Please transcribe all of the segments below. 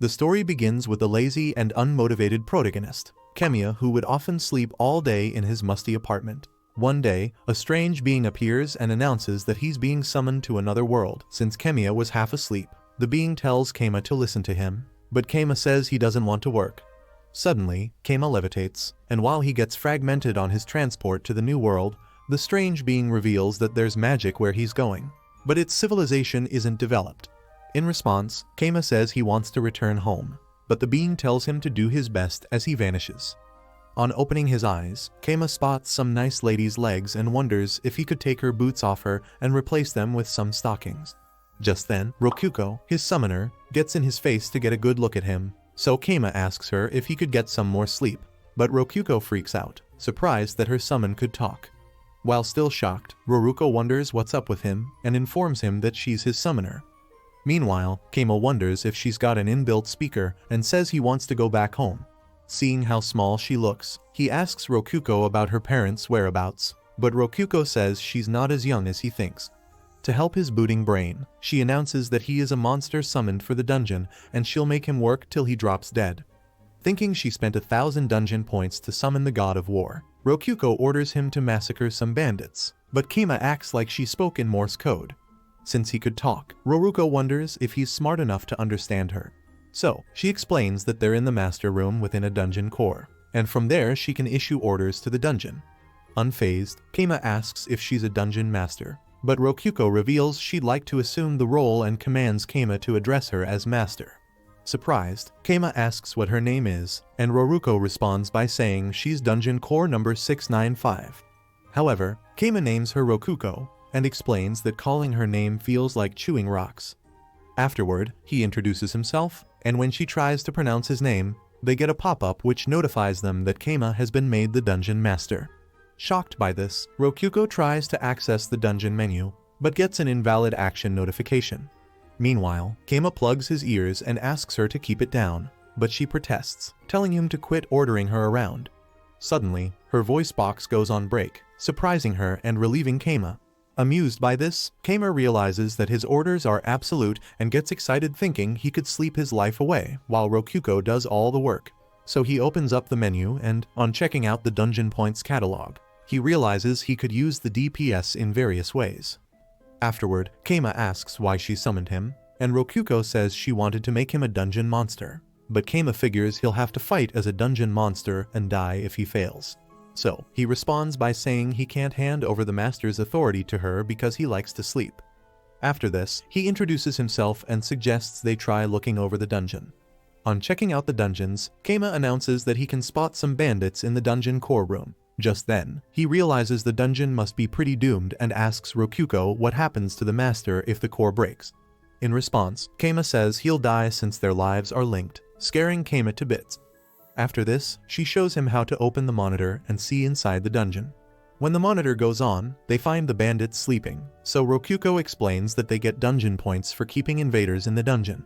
The story begins with a lazy and unmotivated protagonist, Kemiya, who would often sleep all day in his musty apartment. One day, a strange being appears and announces that he's being summoned to another world. Since Kemiya was half asleep, the being tells Kema to listen to him, but Kema says he doesn't want to work. Suddenly, Kema levitates, and while he gets fragmented on his transport to the new world, the strange being reveals that there's magic where he's going, but its civilization isn't developed. In response, Kema says he wants to return home, but the being tells him to do his best as he vanishes. On opening his eyes, Kema spots some nice lady's legs and wonders if he could take her boots off her and replace them with some stockings. Just then, Rokuko, his summoner, gets in his face to get a good look at him, so Kema asks her if he could get some more sleep, but Rokuko freaks out, surprised that her summon could talk. While still shocked, Roruko wonders what's up with him and informs him that she's his summoner. Meanwhile, Kema wonders if she's got an inbuilt speaker and says he wants to go back home. Seeing how small she looks, he asks Rokuko about her parents' whereabouts, but Rokuko says she's not as young as he thinks. To help his booting brain, she announces that he is a monster summoned for the dungeon and she'll make him work till he drops dead. Thinking she spent 1,000 dungeon points to summon the god of war, Rokuko orders him to massacre some bandits, but Kema acts like she spoke in Morse code. Since he could talk, Roruko wonders if he's smart enough to understand her. So, she explains that they're in the master room within a dungeon core, and from there she can issue orders to the dungeon. Unfazed, Kema asks if she's a dungeon master, but Rokuko reveals she'd like to assume the role and commands Kema to address her as master. Surprised, Kema asks what her name is, and Roruko responds by saying she's dungeon core number 695. However, Kema names her Rokuko, and explains that calling her name feels like chewing rocks. Afterward, he introduces himself, and when she tries to pronounce his name, they get a pop-up which notifies them that Kema has been made the dungeon master. Shocked by this, Rokuko tries to access the dungeon menu, but gets an invalid action notification. Meanwhile, Kema plugs his ears and asks her to keep it down, but she protests, telling him to quit ordering her around. Suddenly, her voice box goes on break, surprising her and relieving Kema. Amused by this, Kema realizes that his orders are absolute and gets excited thinking he could sleep his life away while Rokuko does all the work. So he opens up the menu and, on checking out the dungeon points catalog, he realizes he could use the DPS in various ways. Afterward, Kema asks why she summoned him, and Rokuko says she wanted to make him a dungeon monster, but Kema figures he'll have to fight as a dungeon monster and die if he fails. So, he responds by saying he can't hand over the master's authority to her because he likes to sleep. After this, he introduces himself and suggests they try looking over the dungeon. On checking out the dungeons, Kema announces that he can spot some bandits in the dungeon core room. Just then, he realizes the dungeon must be pretty doomed and asks Rokuko what happens to the master if the core breaks. In response, Kema says he'll die since their lives are linked, scaring Kema to bits. After this, she shows him how to open the monitor and see inside the dungeon. When the monitor goes on, they find the bandits sleeping, so Rokuko explains that they get dungeon points for keeping invaders in the dungeon.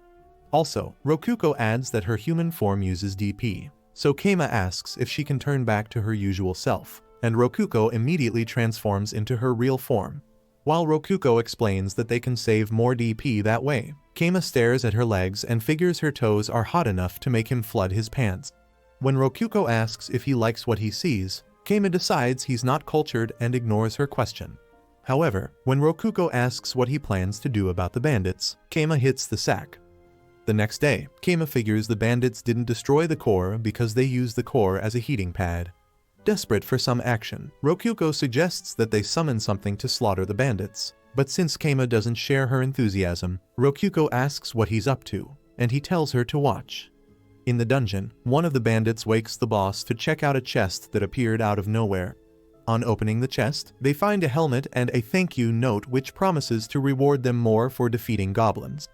Also, Rokuko adds that her human form uses DP, so Kema asks if she can turn back to her usual self, and Rokuko immediately transforms into her real form. While Rokuko explains that they can save more DP that way, Kema stares at her legs and figures her toes are hot enough to make him flood his pants. When Rokuko asks if he likes what he sees, Kema decides he's not cultured and ignores her question. However, when Rokuko asks what he plans to do about the bandits, Kema hits the sack. The next day, Kema figures the bandits didn't destroy the core because they used the core as a heating pad. Desperate for some action, Rokuko suggests that they summon something to slaughter the bandits, but since Kema doesn't share her enthusiasm, Rokuko asks what he's up to, and he tells her to watch. In the dungeon, one of the bandits wakes the boss to check out a chest that appeared out of nowhere. On opening the chest, they find a helmet and a thank you note which promises to reward them more for defeating goblins.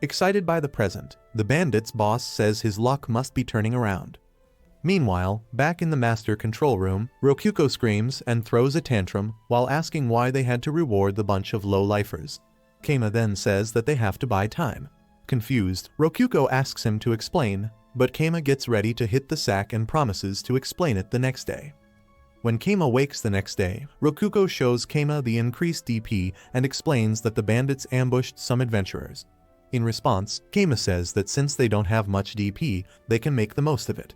Excited by the present, the bandit's boss says his luck must be turning around. Meanwhile, back in the master control room, Rokuko screams and throws a tantrum while asking why they had to reward the bunch of low-lifers. Kema then says that they have to buy time. Confused, Rokuko asks him to explain, but Kema gets ready to hit the sack and promises to explain it the next day. When Kema wakes the next day, Rokuko shows Kema the increased DP and explains that the bandits ambushed some adventurers. In response, Keima says that since they don't have much DP, they can make the most of it.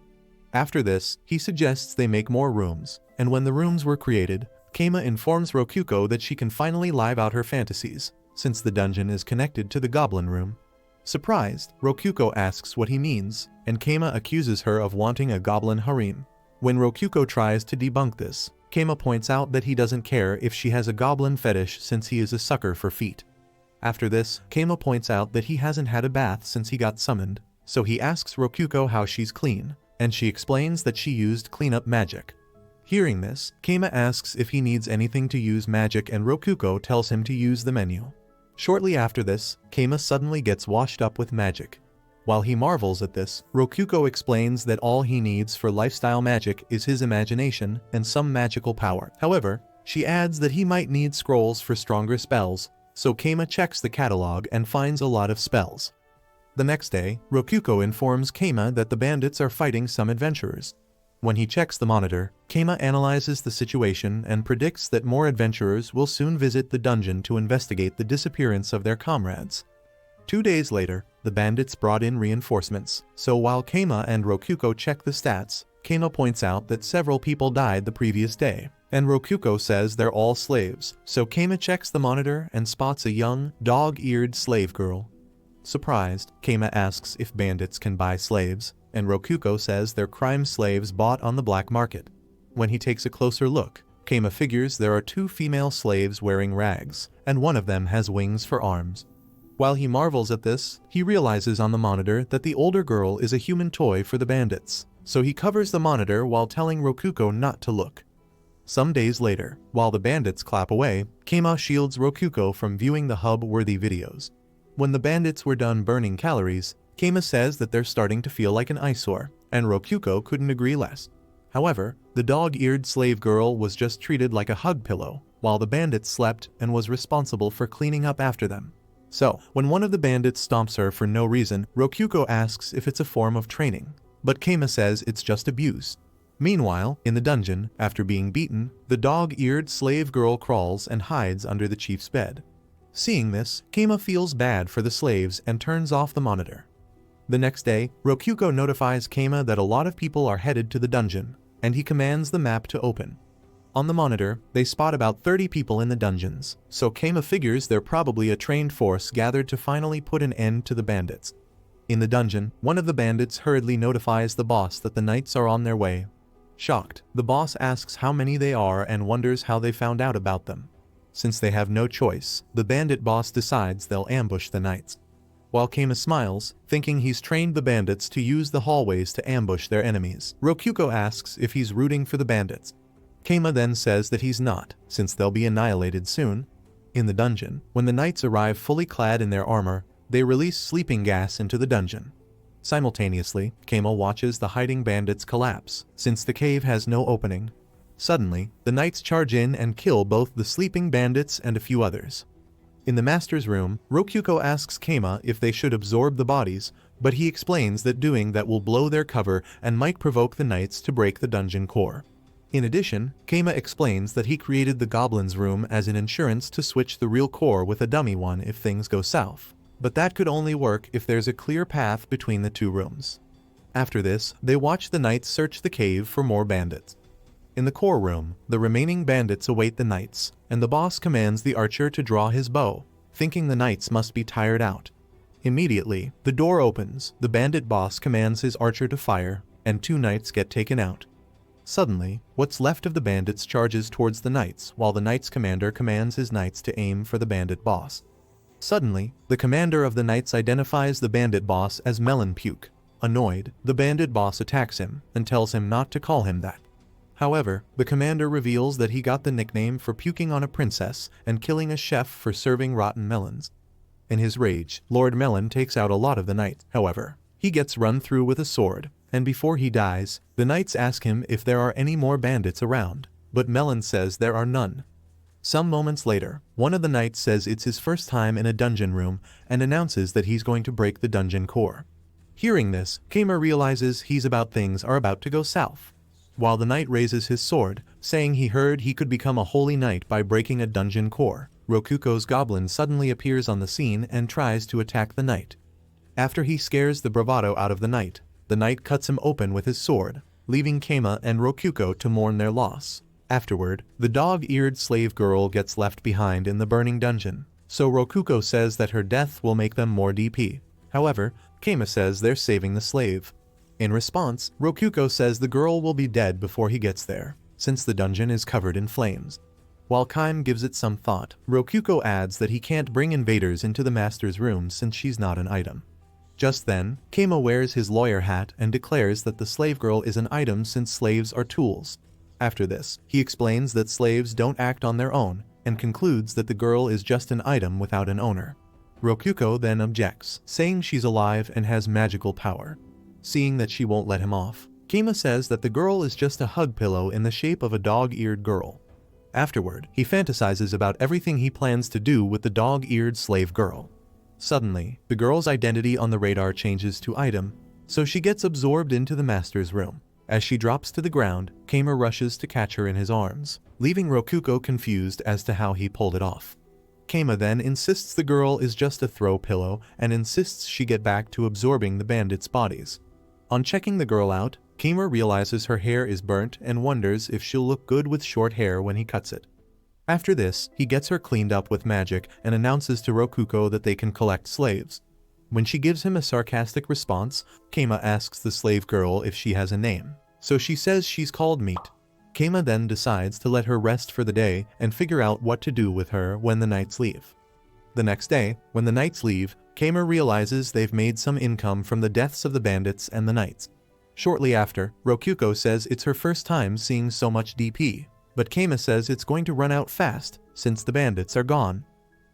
After this, he suggests they make more rooms, and when the rooms were created, Keima informs Rokuko that she can finally live out her fantasies, since the dungeon is connected to the goblin room. Surprised, Rokuko asks what he means, and Keima accuses her of wanting a goblin harem. When Rokuko tries to debunk this, Keima points out that he doesn't care if she has a goblin fetish since he is a sucker for feet. After this, Keima points out that he hasn't had a bath since he got summoned, so he asks Rokuko how she's clean, and she explains that she used cleanup magic. Hearing this, Keima asks if he needs anything to use magic and Rokuko tells him to use the menu. Shortly after this, Keima suddenly gets washed up with magic. While he marvels at this, Rokuko explains that all he needs for lifestyle magic is his imagination and some magical power. However, she adds that he might need scrolls for stronger spells, so Keima checks the catalog and finds a lot of spells. The next day, Rokuko informs Keima that the bandits are fighting some adventurers. When he checks the monitor, Keima analyzes the situation and predicts that more adventurers will soon visit the dungeon to investigate the disappearance of their comrades. 2 days later, the bandits brought in reinforcements, so while Keima and Rokuko check the stats, Keima points out that several people died the previous day, and Rokuko says they're all slaves, so Keima checks the monitor and spots a young, dog-eared slave girl. Surprised, Keima asks if bandits can buy slaves, and Rokuko says they're crime slaves bought on the black market. When he takes a closer look, Keima figures there are 2 female slaves wearing rags, and one of them has wings for arms. While he marvels at this, he realizes on the monitor that the older girl is a human toy for the bandits, so he covers the monitor while telling Rokuko not to look. Some days later, while the bandits clap away, Keima shields Rokuko from viewing the hub-worthy videos. When the bandits were done burning calories, Keima says that they're starting to feel like an eyesore, and Rokuko couldn't agree less. However, the dog-eared slave girl was just treated like a hug pillow, while the bandits slept and was responsible for cleaning up after them. So, when one of the bandits stomps her for no reason, Rokuko asks if it's a form of training, but Keima says it's just abuse. Meanwhile, in the dungeon, after being beaten, the dog-eared slave girl crawls and hides under the chief's bed. Seeing this, Keima feels bad for the slaves and turns off the monitor. The next day, Rokuko notifies Keima that a lot of people are headed to the dungeon, and he commands the map to open. On the monitor, they spot about 30 people in the dungeons, so Keima figures they're probably a trained force gathered to finally put an end to the bandits. In the dungeon, one of the bandits hurriedly notifies the boss that the knights are on their way. Shocked, the boss asks how many they are and wonders how they found out about them. Since they have no choice, the bandit boss decides they'll ambush the knights. While Keima smiles, thinking he's trained the bandits to use the hallways to ambush their enemies, Rokuko asks if he's rooting for the bandits. Keima then says that he's not, since they'll be annihilated soon. In the dungeon, when the knights arrive fully clad in their armor, they release sleeping gas into the dungeon. Simultaneously, Keima watches the hiding bandits collapse, since the cave has no opening. Suddenly, the knights charge in and kill both the sleeping bandits and a few others. In the master's room, Rokuko asks Keima if they should absorb the bodies, but he explains that doing that will blow their cover and might provoke the knights to break the dungeon core. In addition, Keima explains that he created the goblin's room as an insurance to switch the real core with a dummy one if things go south, but that could only work if there's a clear path between the 2 rooms. After this, they watch the knights search the cave for more bandits. In the core room, the remaining bandits await the knights, and the boss commands the archer to draw his bow, thinking the knights must be tired out. Immediately, the door opens, the bandit boss commands his archer to fire, and 2 knights get taken out. Suddenly, what's left of the bandits charges towards the knights, while the knights commander commands his knights to aim for the bandit boss. Suddenly, the commander of the knights identifies the bandit boss as Melon Puke. Annoyed, the bandit boss attacks him and tells him not to call him that. However, the commander reveals that he got the nickname for puking on a princess and killing a chef for serving rotten melons. In his rage, Lord Melon takes out a lot of the knights. However, he gets run through with a sword, and before he dies, the knights ask him if there are any more bandits around, but Melon says there are none. Some moments later, one of the knights says it's his first time in a dungeon room and announces that he's going to break the dungeon core. Hearing this, Keima realizes things are about to go south. While the knight raises his sword, saying he heard he could become a holy knight by breaking a dungeon core, Rokuko's goblin suddenly appears on the scene and tries to attack the knight. After he scares the bravado out of the knight cuts him open with his sword, leaving Keima and Rokuko to mourn their loss. Afterward, the dog-eared slave girl gets left behind in the burning dungeon, so Rokuko says that her death will make them more DP. However, Keima says they're saving the slave. In response, Rokuko says the girl will be dead before he gets there, since the dungeon is covered in flames. While Keima gives it some thought, Rokuko adds that he can't bring invaders into the master's room since she's not an item. Just then, Keima wears his lawyer hat and declares that the slave girl is an item since slaves are tools. After this, he explains that slaves don't act on their own, and concludes that the girl is just an item without an owner. Rokuko then objects, saying she's alive and has magical power. Seeing that she won't let him off, Keima says that the girl is just a hug pillow in the shape of a dog-eared girl. Afterward, he fantasizes about everything he plans to do with the dog-eared slave girl. Suddenly, the girl's identity on the radar changes to item, so she gets absorbed into the master's room. As she drops to the ground, Keima rushes to catch her in his arms, leaving Rokuko confused as to how he pulled it off. Keima then insists the girl is just a throw pillow and insists she get back to absorbing the bandits' bodies. On checking the girl out, Keima realizes her hair is burnt and wonders if she'll look good with short hair when he cuts it. After this, he gets her cleaned up with magic and announces to Rokuko that they can collect slaves. When she gives him a sarcastic response, Keima asks the slave girl if she has a name, so she says she's called Meat. Keima then decides to let her rest for the day and figure out what to do with her when the knights leave. The next day, when the knights leave, Keima realizes they've made some income from the deaths of the bandits and the knights. Shortly after, Rokuko says it's her first time seeing so much DP, but Keima says it's going to run out fast since the bandits are gone.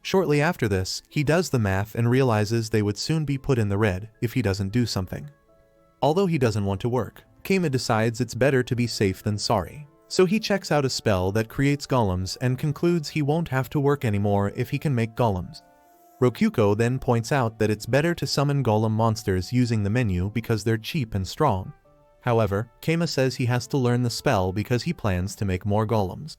Shortly after this, he does the math and realizes they would soon be put in the red if he doesn't do something. Although he doesn't want to work, Keima decides it's better to be safe than sorry. So he checks out a spell that creates golems and concludes he won't have to work anymore if he can make golems. Rokuko then points out that it's better to summon golem monsters using the menu because they're cheap and strong. However, Keima says he has to learn the spell because he plans to make more golems.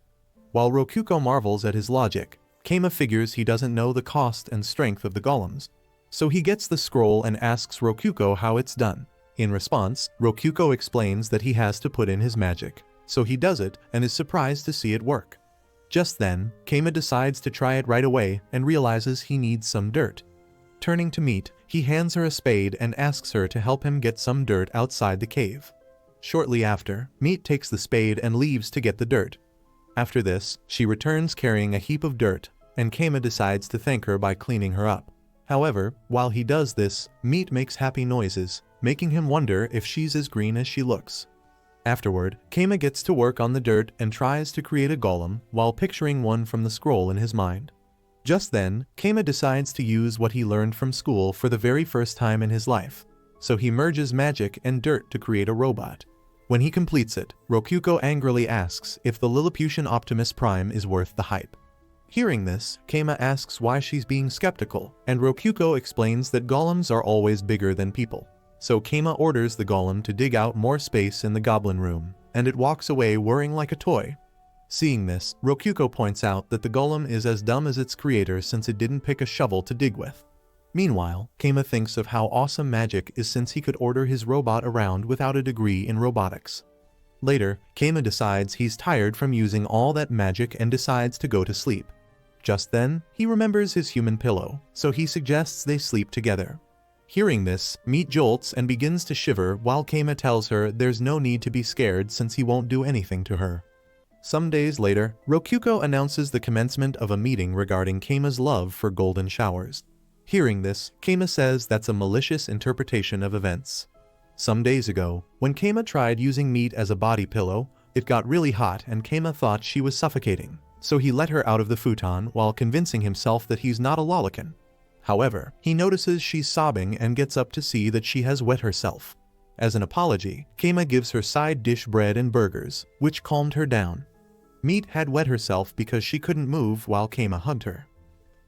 While Rokuko marvels at his logic, Keima figures he doesn't know the cost and strength of the golems. So he gets the scroll and asks Rokuko how it's done. In response, Rokuko explains that he has to put in his magic. So he does it and is surprised to see it work. Just then, Keima decides to try it right away and realizes he needs some dirt. Turning to Meat, he hands her a spade and asks her to help him get some dirt outside the cave. Shortly after, Meat takes the spade and leaves to get the dirt. After this, she returns carrying a heap of dirt, and Keima decides to thank her by cleaning her up. However, while he does this, Meat makes happy noises, making him wonder if she's as green as she looks. Afterward, Keima gets to work on the dirt and tries to create a golem while picturing one from the scroll in his mind. Just then, Keima decides to use what he learned from school for the very first time in his life, so he merges magic and dirt to create a robot. When he completes it, Rokuko angrily asks if the Lilliputian Optimus Prime is worth the hype. Hearing this, Keima asks why she's being skeptical, and Rokuko explains that golems are always bigger than people. So Keima orders the golem to dig out more space in the goblin room, and it walks away whirring like a toy. Seeing this, Rokuko points out that the golem is as dumb as its creator since it didn't pick a shovel to dig with. Meanwhile, Keima thinks of how awesome magic is since he could order his robot around without a degree in robotics. Later, Keima decides he's tired from using all that magic and decides to go to sleep. Just then, he remembers his human pillow, so he suggests they sleep together. Hearing this, Meat jolts and begins to shiver while Keima tells her there's no need to be scared since he won't do anything to her. Some days later, Rokuko announces the commencement of a meeting regarding Keima's love for golden showers. Hearing this, Keima says that's a malicious interpretation of events. Some days ago, when Keima tried using Meat as a body pillow, it got really hot and Keima thought she was suffocating, so he let her out of the futon while convincing himself that he's not a lolicon. However, he notices she's sobbing and gets up to see that she has wet herself. As an apology, Keima gives her side dish bread and burgers, which calmed her down. Meat had wet herself because she couldn't move while Keima hugged her.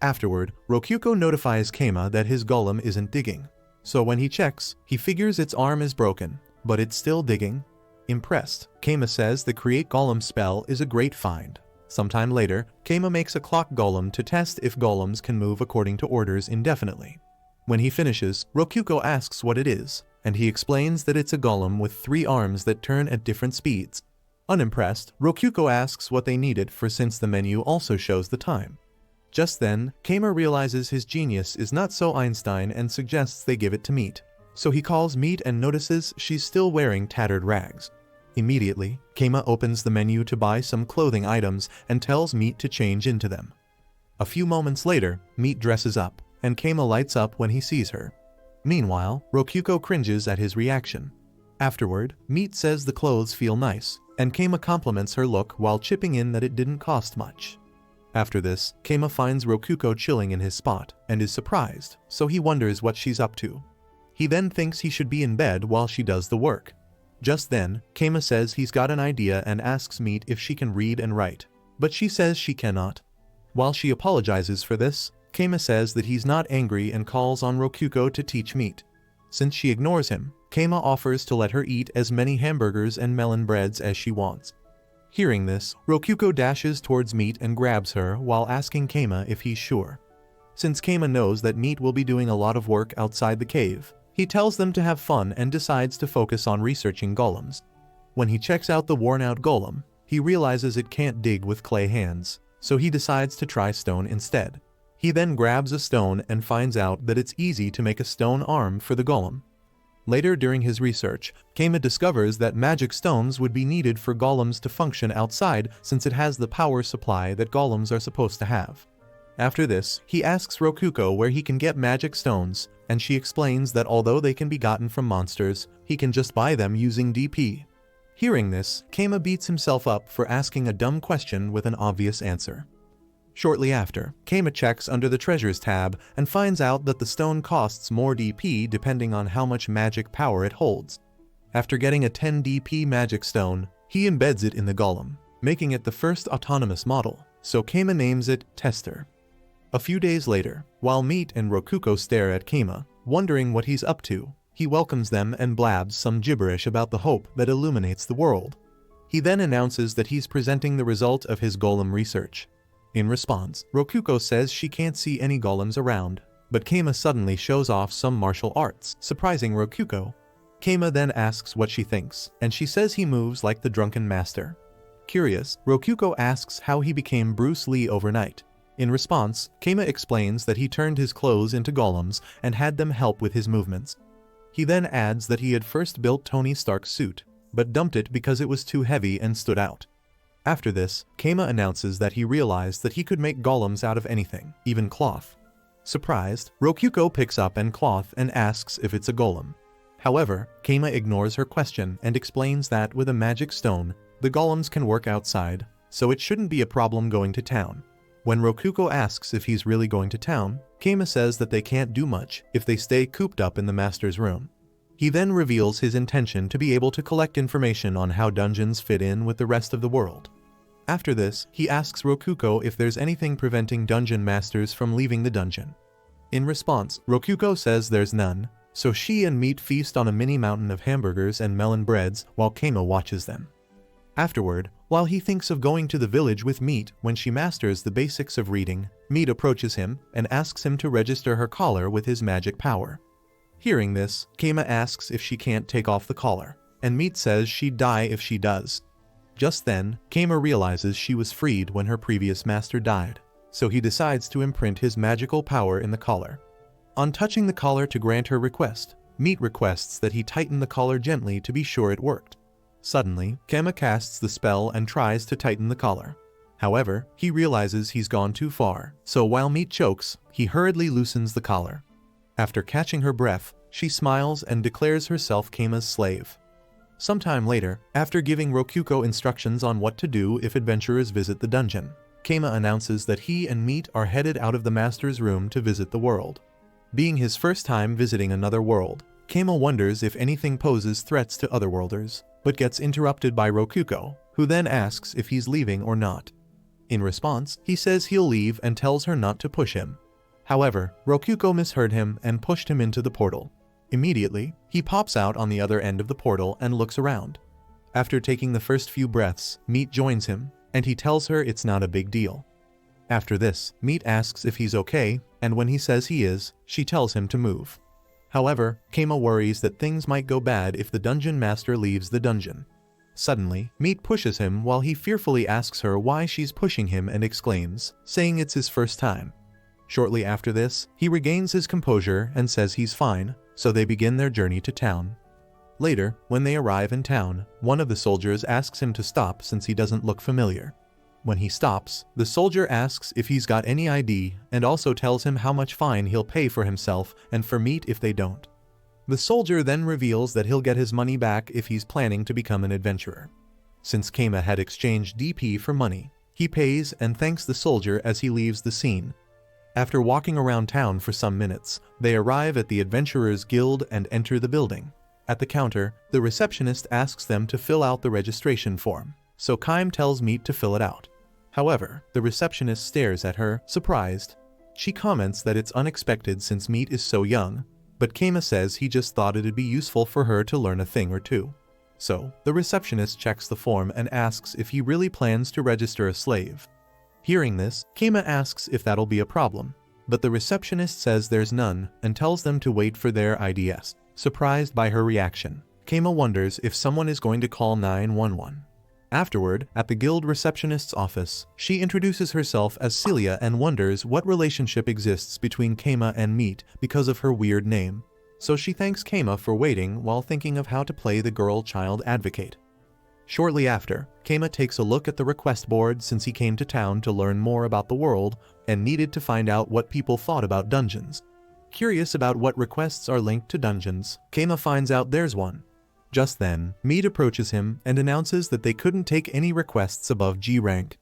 Afterward, Rokuko notifies Keima that his golem isn't digging. So when he checks, he figures its arm is broken, but it's still digging. Impressed, Keima says the Create Golem spell is a great find. Sometime later, Keima makes a clock golem to test if golems can move according to orders indefinitely. When he finishes, Rokuko asks what it is, and he explains that it's a golem with 3 arms that turn at different speeds. Unimpressed, Rokuko asks what they need it for since the menu also shows the time. Just then, Keima realizes his genius is not so Einstein and suggests they give it to Meat. So he calls Meat and notices she's still wearing tattered rags. Immediately, Keima opens the menu to buy some clothing items and tells Meat to change into them. A few moments later, Meat dresses up, and Keima lights up when he sees her. Meanwhile, Rokuko cringes at his reaction. Afterward, Meat says the clothes feel nice, and Keima compliments her look while chipping in that it didn't cost much. After this, Keima finds Rokuko chilling in his spot and is surprised, so he wonders what she's up to. He then thinks he should be in bed while she does the work. Just then, Keima says he's got an idea and asks Meat if she can read and write, but she says she cannot. While she apologizes for this, Keima says that he's not angry and calls on Rokuko to teach Meat. Since she ignores him, Keima offers to let her eat as many hamburgers and melon breads as she wants. Hearing this, Rokuko dashes towards Meat and grabs her while asking Keima if he's sure. Since Keima knows that Meat will be doing a lot of work outside the cave, he tells them to have fun and decides to focus on researching golems. When he checks out the worn-out golem, he realizes it can't dig with clay hands, so he decides to try stone instead. He then grabs a stone and finds out that it's easy to make a stone arm for the golem. Later during his research, Keima discovers that magic stones would be needed for golems to function outside since it has the power supply that golems are supposed to have. After this, he asks Rokuko where he can get magic stones, and she explains that although they can be gotten from monsters, he can just buy them using DP. Hearing this, Keima beats himself up for asking a dumb question with an obvious answer. Shortly after, Keima checks under the Treasures tab and finds out that the stone costs more DP depending on how much magic power it holds. After getting a 10 DP magic stone, he embeds it in the golem, making it the first autonomous model, so Keima names it Tester. A few days later, while Meat and Rokuko stare at Keima, wondering what he's up to, he welcomes them and blabs some gibberish about the hope that illuminates the world. He then announces that he's presenting the result of his golem research. In response, Rokuko says she can't see any golems around, but Keima suddenly shows off some martial arts, surprising Rokuko. Keima then asks what she thinks, and she says he moves like the drunken master. Curious, Rokuko asks how he became Bruce Lee overnight. In response, Keima explains that he turned his clothes into golems and had them help with his movements. He then adds that he had first built Tony Stark's suit, but dumped it because it was too heavy and stood out. After this, Keima announces that he realized that he could make golems out of anything, even cloth. Surprised, Rokuko picks up a cloth and asks if it's a golem. However, Keima ignores her question and explains that with a magic stone, the golems can work outside, so it shouldn't be a problem going to town. When Rokuko asks if he's really going to town, Keima says that they can't do much if they stay cooped up in the master's room. He then reveals his intention to be able to collect information on how dungeons fit in with the rest of the world. After this, he asks Rokuko if there's anything preventing dungeon masters from leaving the dungeon. In response, Rokuko says there's none, so she and Meat feast on a mini mountain of hamburgers and melon breads while Keima watches them. Afterward, while he thinks of going to the village with Meat when she masters the basics of reading, Meat approaches him and asks him to register her collar with his magic power. Hearing this, Keima asks if she can't take off the collar, and Meat says she'd die if she does. Just then, Keima realizes she was freed when her previous master died, so he decides to imprint his magical power in the collar. On touching the collar to grant her request, Meat requests that he tighten the collar gently to be sure it worked. Suddenly, Keima casts the spell and tries to tighten the collar. However, he realizes he's gone too far, so while Meat chokes, he hurriedly loosens the collar. After catching her breath, she smiles and declares herself Keima's slave. Sometime later, after giving Rokuko instructions on what to do if adventurers visit the dungeon, Keima announces that he and Meat are headed out of the master's room to visit the world. Being his first time visiting another world, Keima wonders if anything poses threats to otherworlders, but gets interrupted by Rokuko, who then asks if he's leaving or not. In response, he says he'll leave and tells her not to push him. However, Rokuko misheard him and pushed him into the portal. Immediately, he pops out on the other end of the portal and looks around. After taking the first few breaths, Meat joins him, and he tells her it's not a big deal. After this, Meat asks if he's okay, and when he says he is, she tells him to move. However, Keima worries that things might go bad if the dungeon master leaves the dungeon. Suddenly, Meat pushes him while he fearfully asks her why she's pushing him and exclaims, saying it's his first time. Shortly after this, he regains his composure and says he's fine, so they begin their journey to town. Later, when they arrive in town, one of the soldiers asks him to stop since he doesn't look familiar. When he stops, the soldier asks if he's got any ID and also tells him how much fine he'll pay for himself and for Meat if they don't. The soldier then reveals that he'll get his money back if he's planning to become an adventurer. Since Keima had exchanged DP for money, he pays and thanks the soldier as he leaves the scene. After walking around town for some minutes, they arrive at the Adventurers Guild and enter the building. At the counter, the receptionist asks them to fill out the registration form, so Keima tells Meat to fill it out. However, the receptionist stares at her, surprised. She comments that it's unexpected since Meat is so young, but Keima says he just thought it'd be useful for her to learn a thing or two. So, the receptionist checks the form and asks if he really plans to register a slave. Hearing this, Keima asks if that'll be a problem, but the receptionist says there's none and tells them to wait for their IDs. Surprised by her reaction, Keima wonders if someone is going to call 911. Afterward, at the guild receptionist's office, she introduces herself as Celia and wonders what relationship exists between Keima and Meat because of her weird name. So she thanks Keima for waiting while thinking of how to play the girl-child advocate. Shortly after, Keima takes a look at the request board since he came to town to learn more about the world and needed to find out what people thought about dungeons. Curious about what requests are linked to dungeons, Keima finds out there's one. Just then, Meat approaches him and announces that they couldn't take any requests above G rank.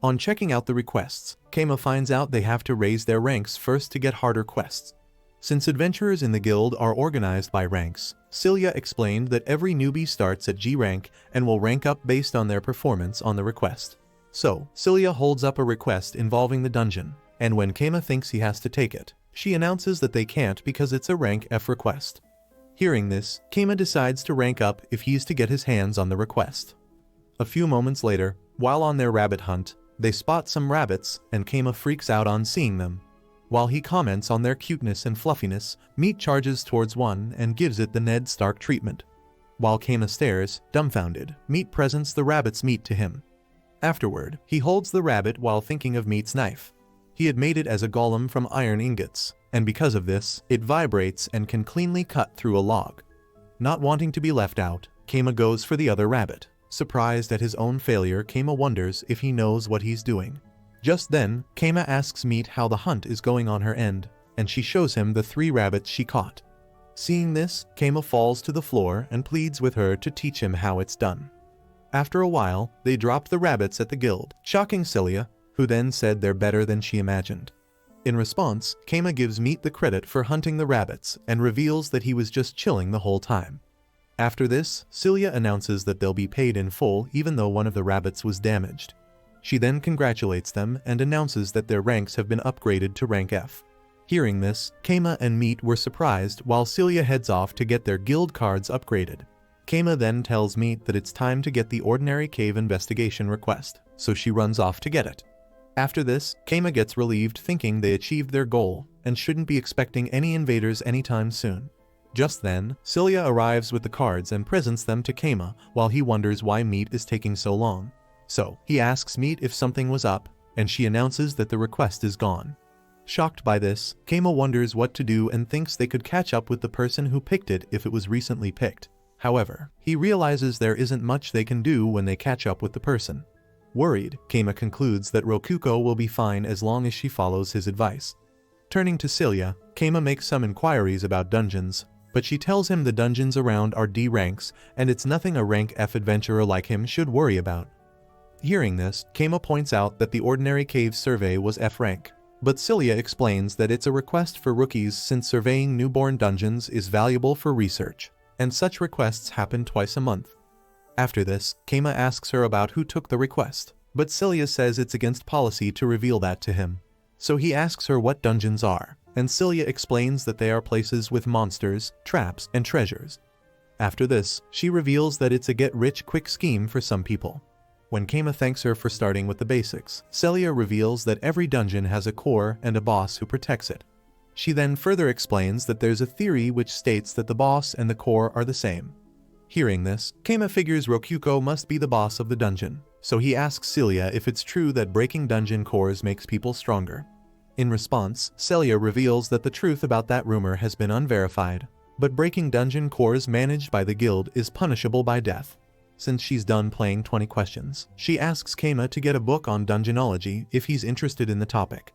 On checking out the requests, Keima finds out they have to raise their ranks first to get harder quests. Since adventurers in the guild are organized by ranks, Celia explained that every newbie starts at G rank and will rank up based on their performance on the request. So, Celia holds up a request involving the dungeon, and when Keima thinks he has to take it, she announces that they can't because it's a rank F request. Hearing this, Keima decides to rank up if he's to get his hands on the request. A few moments later, while on their rabbit hunt, they spot some rabbits and Keima freaks out on seeing them. While he comments on their cuteness and fluffiness, Meat charges towards one and gives it the Ned Stark treatment. While Keima stares, dumbfounded, Meat presents the rabbit's meat to him. Afterward, he holds the rabbit while thinking of Meat's knife. He had made it as a golem from iron ingots, and because of this, it vibrates and can cleanly cut through a log. Not wanting to be left out, Keima goes for the other rabbit. Surprised at his own failure, Keima wonders if he knows what he's doing. Just then, Keima asks Meat how the hunt is going on her end, and she shows him the 3 rabbits she caught. Seeing this, Keima falls to the floor and pleads with her to teach him how it's done. After a while, they drop the rabbits at the guild, shocking Celia, who then said they're better than she imagined. In response, Keima gives Meat the credit for hunting the rabbits and reveals that he was just chilling the whole time. After this, Celia announces that they'll be paid in full even though one of the rabbits was damaged. She then congratulates them and announces that their ranks have been upgraded to rank F. Hearing this, Keima and Meat were surprised while Celia heads off to get their guild cards upgraded. Keima then tells Meat that it's time to get the ordinary cave investigation request, so she runs off to get it. After this, Keima gets relieved thinking they achieved their goal and shouldn't be expecting any invaders anytime soon. Just then, Celia arrives with the cards and presents them to Keima while he wonders why Meat is taking so long. So, he asks Meat if something was up, and she announces that the request is gone. Shocked by this, Keima wonders what to do and thinks they could catch up with the person who picked it if it was recently picked. However, he realizes there isn't much they can do when they catch up with the person. Worried, Keima concludes that Rokuko will be fine as long as she follows his advice. Turning to Celia, Keima makes some inquiries about dungeons, but she tells him the dungeons around are D ranks and it's nothing a rank F adventurer like him should worry about. Hearing this, Keima points out that the ordinary cave survey was F rank, but Celia explains that it's a request for rookies since surveying newborn dungeons is valuable for research, and such requests happen twice a month. After this, Keima asks her about who took the request, but Celia says it's against policy to reveal that to him. So he asks her what dungeons are, and Celia explains that they are places with monsters, traps, and treasures. After this, she reveals that it's a get-rich-quick scheme for some people. When Keima thanks her for starting with the basics, Celia reveals that every dungeon has a core and a boss who protects it. She then further explains that there's a theory which states that the boss and the core are the same. Hearing this, Keima figures Rokuko must be the boss of the dungeon, so he asks Celia if it's true that breaking dungeon cores makes people stronger. In response, Celia reveals that the truth about that rumor has been unverified, but breaking dungeon cores managed by the guild is punishable by death. Since she's done playing 20 questions, she asks Keima to get a book on dungeonology if he's interested in the topic.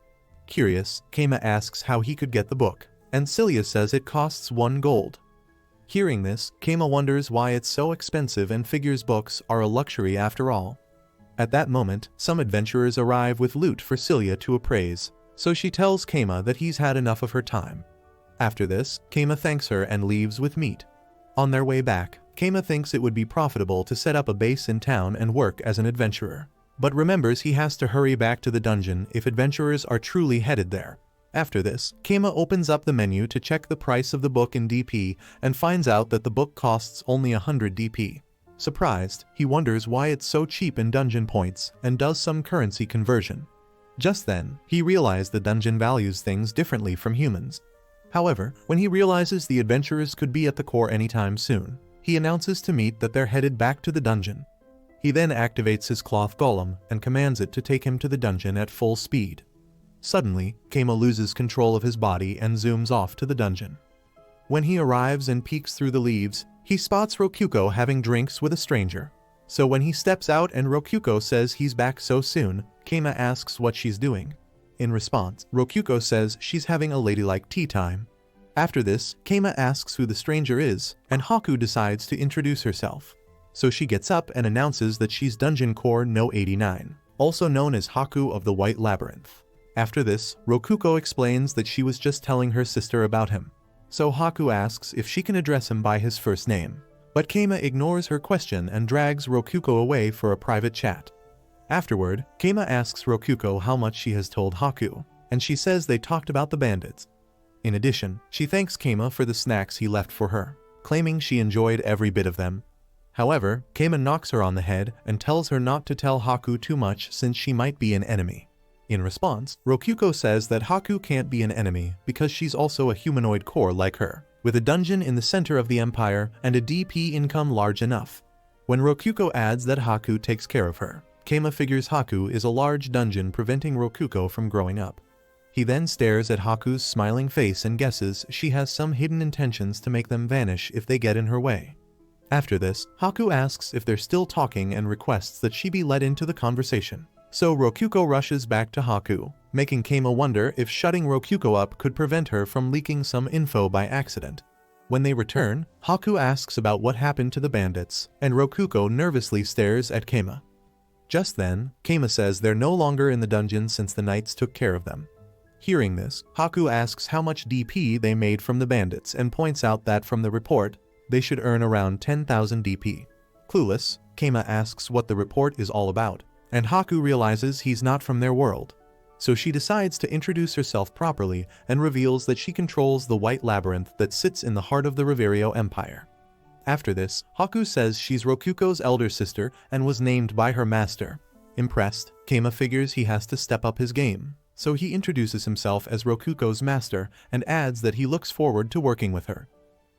Curious, Keima asks how he could get the book, and Celia says it costs 1 gold. Hearing this, Keima wonders why it's so expensive and figures books are a luxury after all. At that moment, some adventurers arrive with loot for Celia to appraise, so she tells Keima that he's had enough of her time. After this, Keima thanks her and leaves with meat. On their way back, Keima thinks it would be profitable to set up a base in town and work as an adventurer, but remembers he has to hurry back to the dungeon if adventurers are truly headed there. After this, Keima opens up the menu to check the price of the book in DP and finds out that the book costs only 100 DP. Surprised, he wonders why it's so cheap in dungeon points and does some currency conversion. Just then, he realized the dungeon values things differently from humans. However, when he realizes the adventurers could be at the core anytime soon, he announces to Meat that they're headed back to the dungeon. He then activates his cloth golem and commands it to take him to the dungeon at full speed. Suddenly, Keima loses control of his body and zooms off to the dungeon. When he arrives and peeks through the leaves, he spots Rokuko having drinks with a stranger. So when he steps out and Rokuko says he's back so soon, Keima asks what she's doing. In response, Rokuko says she's having a ladylike tea time. After this, Keima asks who the stranger is, and Haku decides to introduce herself. So she gets up and announces that she's Dungeon Core No 89, also known as Haku of the White Labyrinth. After this, Rokuko explains that she was just telling her sister about him. So Haku asks if she can address him by his first name. But Keima ignores her question and drags Rokuko away for a private chat. Afterward, Keima asks Rokuko how much she has told Haku, and she says they talked about the bandits. In addition, she thanks Keima for the snacks he left for her, claiming she enjoyed every bit of them. However, Keima knocks her on the head and tells her not to tell Haku too much since she might be an enemy. In response, Rokuko says that Haku can't be an enemy because she's also a humanoid core like her, with a dungeon in the center of the empire and a DP income large enough. When Rokuko adds that Haku takes care of her, Keima figures Haku is a large dungeon preventing Rokuko from growing up. He then stares at Haku's smiling face and guesses she has some hidden intentions to make them vanish if they get in her way. After this, Haku asks if they're still talking and requests that she be let into the conversation. So Rokuko rushes back to Haku, making Keima wonder if shutting Rokuko up could prevent her from leaking some info by accident. When they return, Haku asks about what happened to the bandits, and Rokuko nervously stares at Keima. Just then, Keima says they're no longer in the dungeon since the knights took care of them. Hearing this, Haku asks how much DP they made from the bandits and points out that from the report, they should earn around 10,000 DP. Clueless, Keima asks what the report is all about, and Haku realizes he's not from their world. So she decides to introduce herself properly and reveals that she controls the White Labyrinth that sits in the heart of the Riverio Empire. After this, Haku says she's Rokuko's elder sister and was named by her master. Impressed, Keima figures he has to step up his game, so he introduces himself as Rokuko's master and adds that he looks forward to working with her.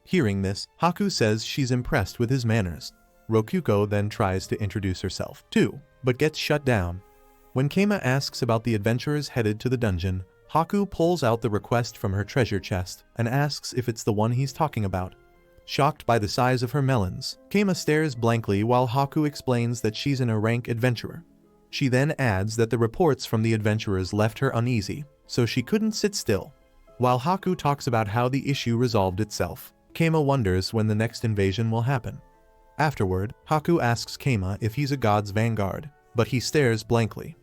Hearing this, Haku says she's impressed with his manners. Rokuko then tries to introduce herself too, but gets shut down. When Keima asks about the adventurers headed to the dungeon, Haku pulls out the request from her treasure chest and asks if it's the one he's talking about. Shocked by the size of her melons, Keima stares blankly while Haku explains that she's an A-rank adventurer. She then adds that the reports from the adventurers left her uneasy, so she couldn't sit still. While Haku talks about how the issue resolved itself, Keima wonders when the next invasion will happen. Afterward, Haku asks Keima if he's a god's vanguard, but he stares blankly.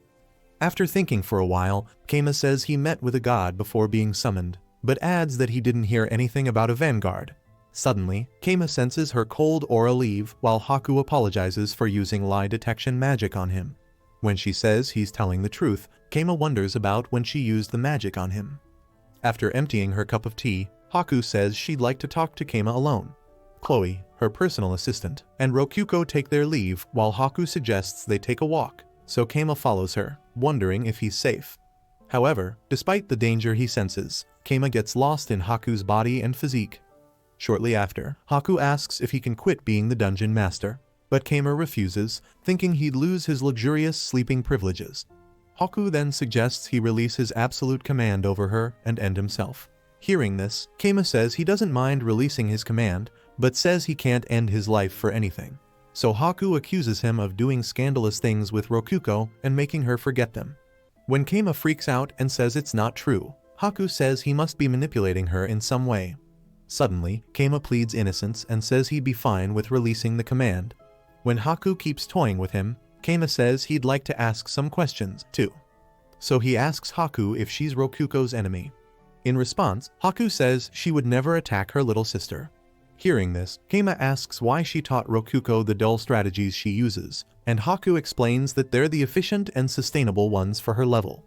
After thinking for a while, Keima says he met with a god before being summoned, but adds that he didn't hear anything about a vanguard. Suddenly, Keima senses her cold aura leave while Haku apologizes for using lie detection magic on him. When she says he's telling the truth, Keima wonders about when she used the magic on him. After emptying her cup of tea, Haku says she'd like to talk to Keima alone. Chloe, her personal assistant, and Rokuko take their leave while Haku suggests they take a walk, so Keima follows her, wondering if he's safe. However, despite the danger he senses, Keima gets lost in Haku's body and physique. Shortly after, Haku asks if he can quit being the dungeon master, but Keima refuses, thinking he'd lose his luxurious sleeping privileges. Haku then suggests he release his absolute command over her and end himself. Hearing this, Keima says he doesn't mind releasing his command, but says he can't end his life for anything. So Haku accuses him of doing scandalous things with Rokuko and making her forget them. When Keima freaks out and says it's not true, Haku says he must be manipulating her in some way. Suddenly, Keima pleads innocence and says he'd be fine with releasing the command. When Haku keeps toying with him, Keima says he'd like to ask some questions, too. So he asks Haku if she's Rokuko's enemy. In response, Haku says she would never attack her little sister. Hearing this, Keima asks why she taught Rokuko the dull strategies she uses, and Haku explains that they're the efficient and sustainable ones for her level.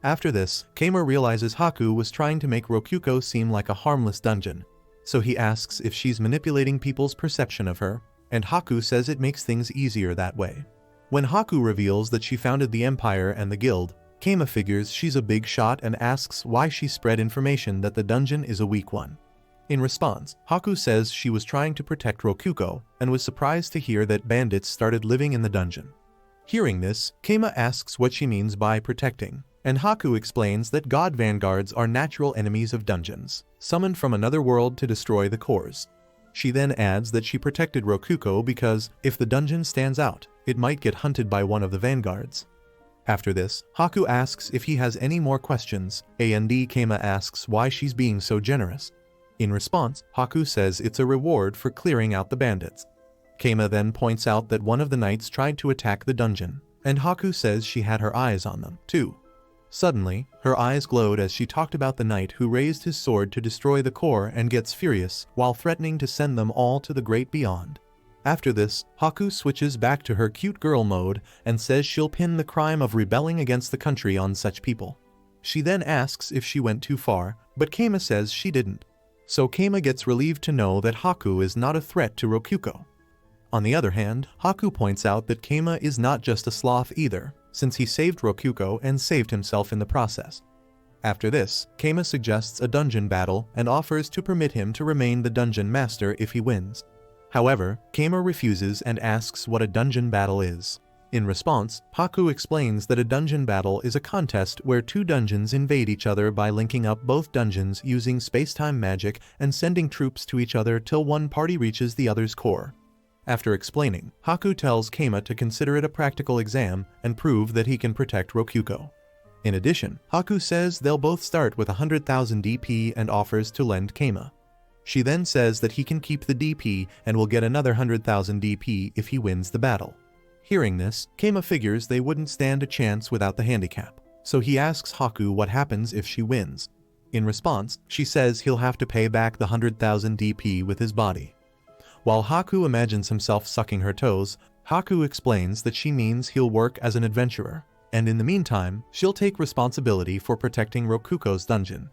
After this, Keima realizes Haku was trying to make Rokuko seem like a harmless dungeon, so he asks if she's manipulating people's perception of her, and Haku says it makes things easier that way. When Haku reveals that she founded the Empire and the Guild, Keima figures she's a big shot and asks why she spread information that the dungeon is a weak one. In response, Haku says she was trying to protect Rokuko and was surprised to hear that bandits started living in the dungeon. Hearing this, Keima asks what she means by protecting, and Haku explains that god vanguards are natural enemies of dungeons, summoned from another world to destroy the cores. She then adds that she protected Rokuko because, if the dungeon stands out, it might get hunted by one of the vanguards. After this, Haku asks if he has any more questions, and Keima asks why she's being so generous. In response, Haku says it's a reward for clearing out the bandits. Keima then points out that one of the knights tried to attack the dungeon, and Haku says she had her eyes on them, too. Suddenly, her eyes glowed as she talked about the knight who raised his sword to destroy the core and gets furious while threatening to send them all to the great beyond. After this, Haku switches back to her cute girl mode and says she'll pin the crime of rebelling against the country on such people. She then asks if she went too far, but Keima says she didn't. So Keima gets relieved to know that Haku is not a threat to Rokuko. On the other hand, Haku points out that Keima is not just a sloth either, since he saved Rokuko and saved himself in the process. After this, Keima suggests a dungeon battle and offers to permit him to remain the dungeon master if he wins. However, Keima refuses and asks what a dungeon battle is. In response, Haku explains that a dungeon battle is a contest where two dungeons invade each other by linking up both dungeons using space-time magic and sending troops to each other till one party reaches the other's core. After explaining, Haku tells Keima to consider it a practical exam and prove that he can protect Rokuko. In addition, Haku says they'll both start with 100,000 DP and offers to lend Keima. She then says that he can keep the DP and will get another 100,000 DP if he wins the battle. Hearing this, Keima figures they wouldn't stand a chance without the handicap, so he asks Haku what happens if she wins. In response, she says he'll have to pay back the 100,000 DP with his body. While Haku imagines himself sucking her toes, Haku explains that she means he'll work as an adventurer, and in the meantime, she'll take responsibility for protecting Rokuko's dungeon.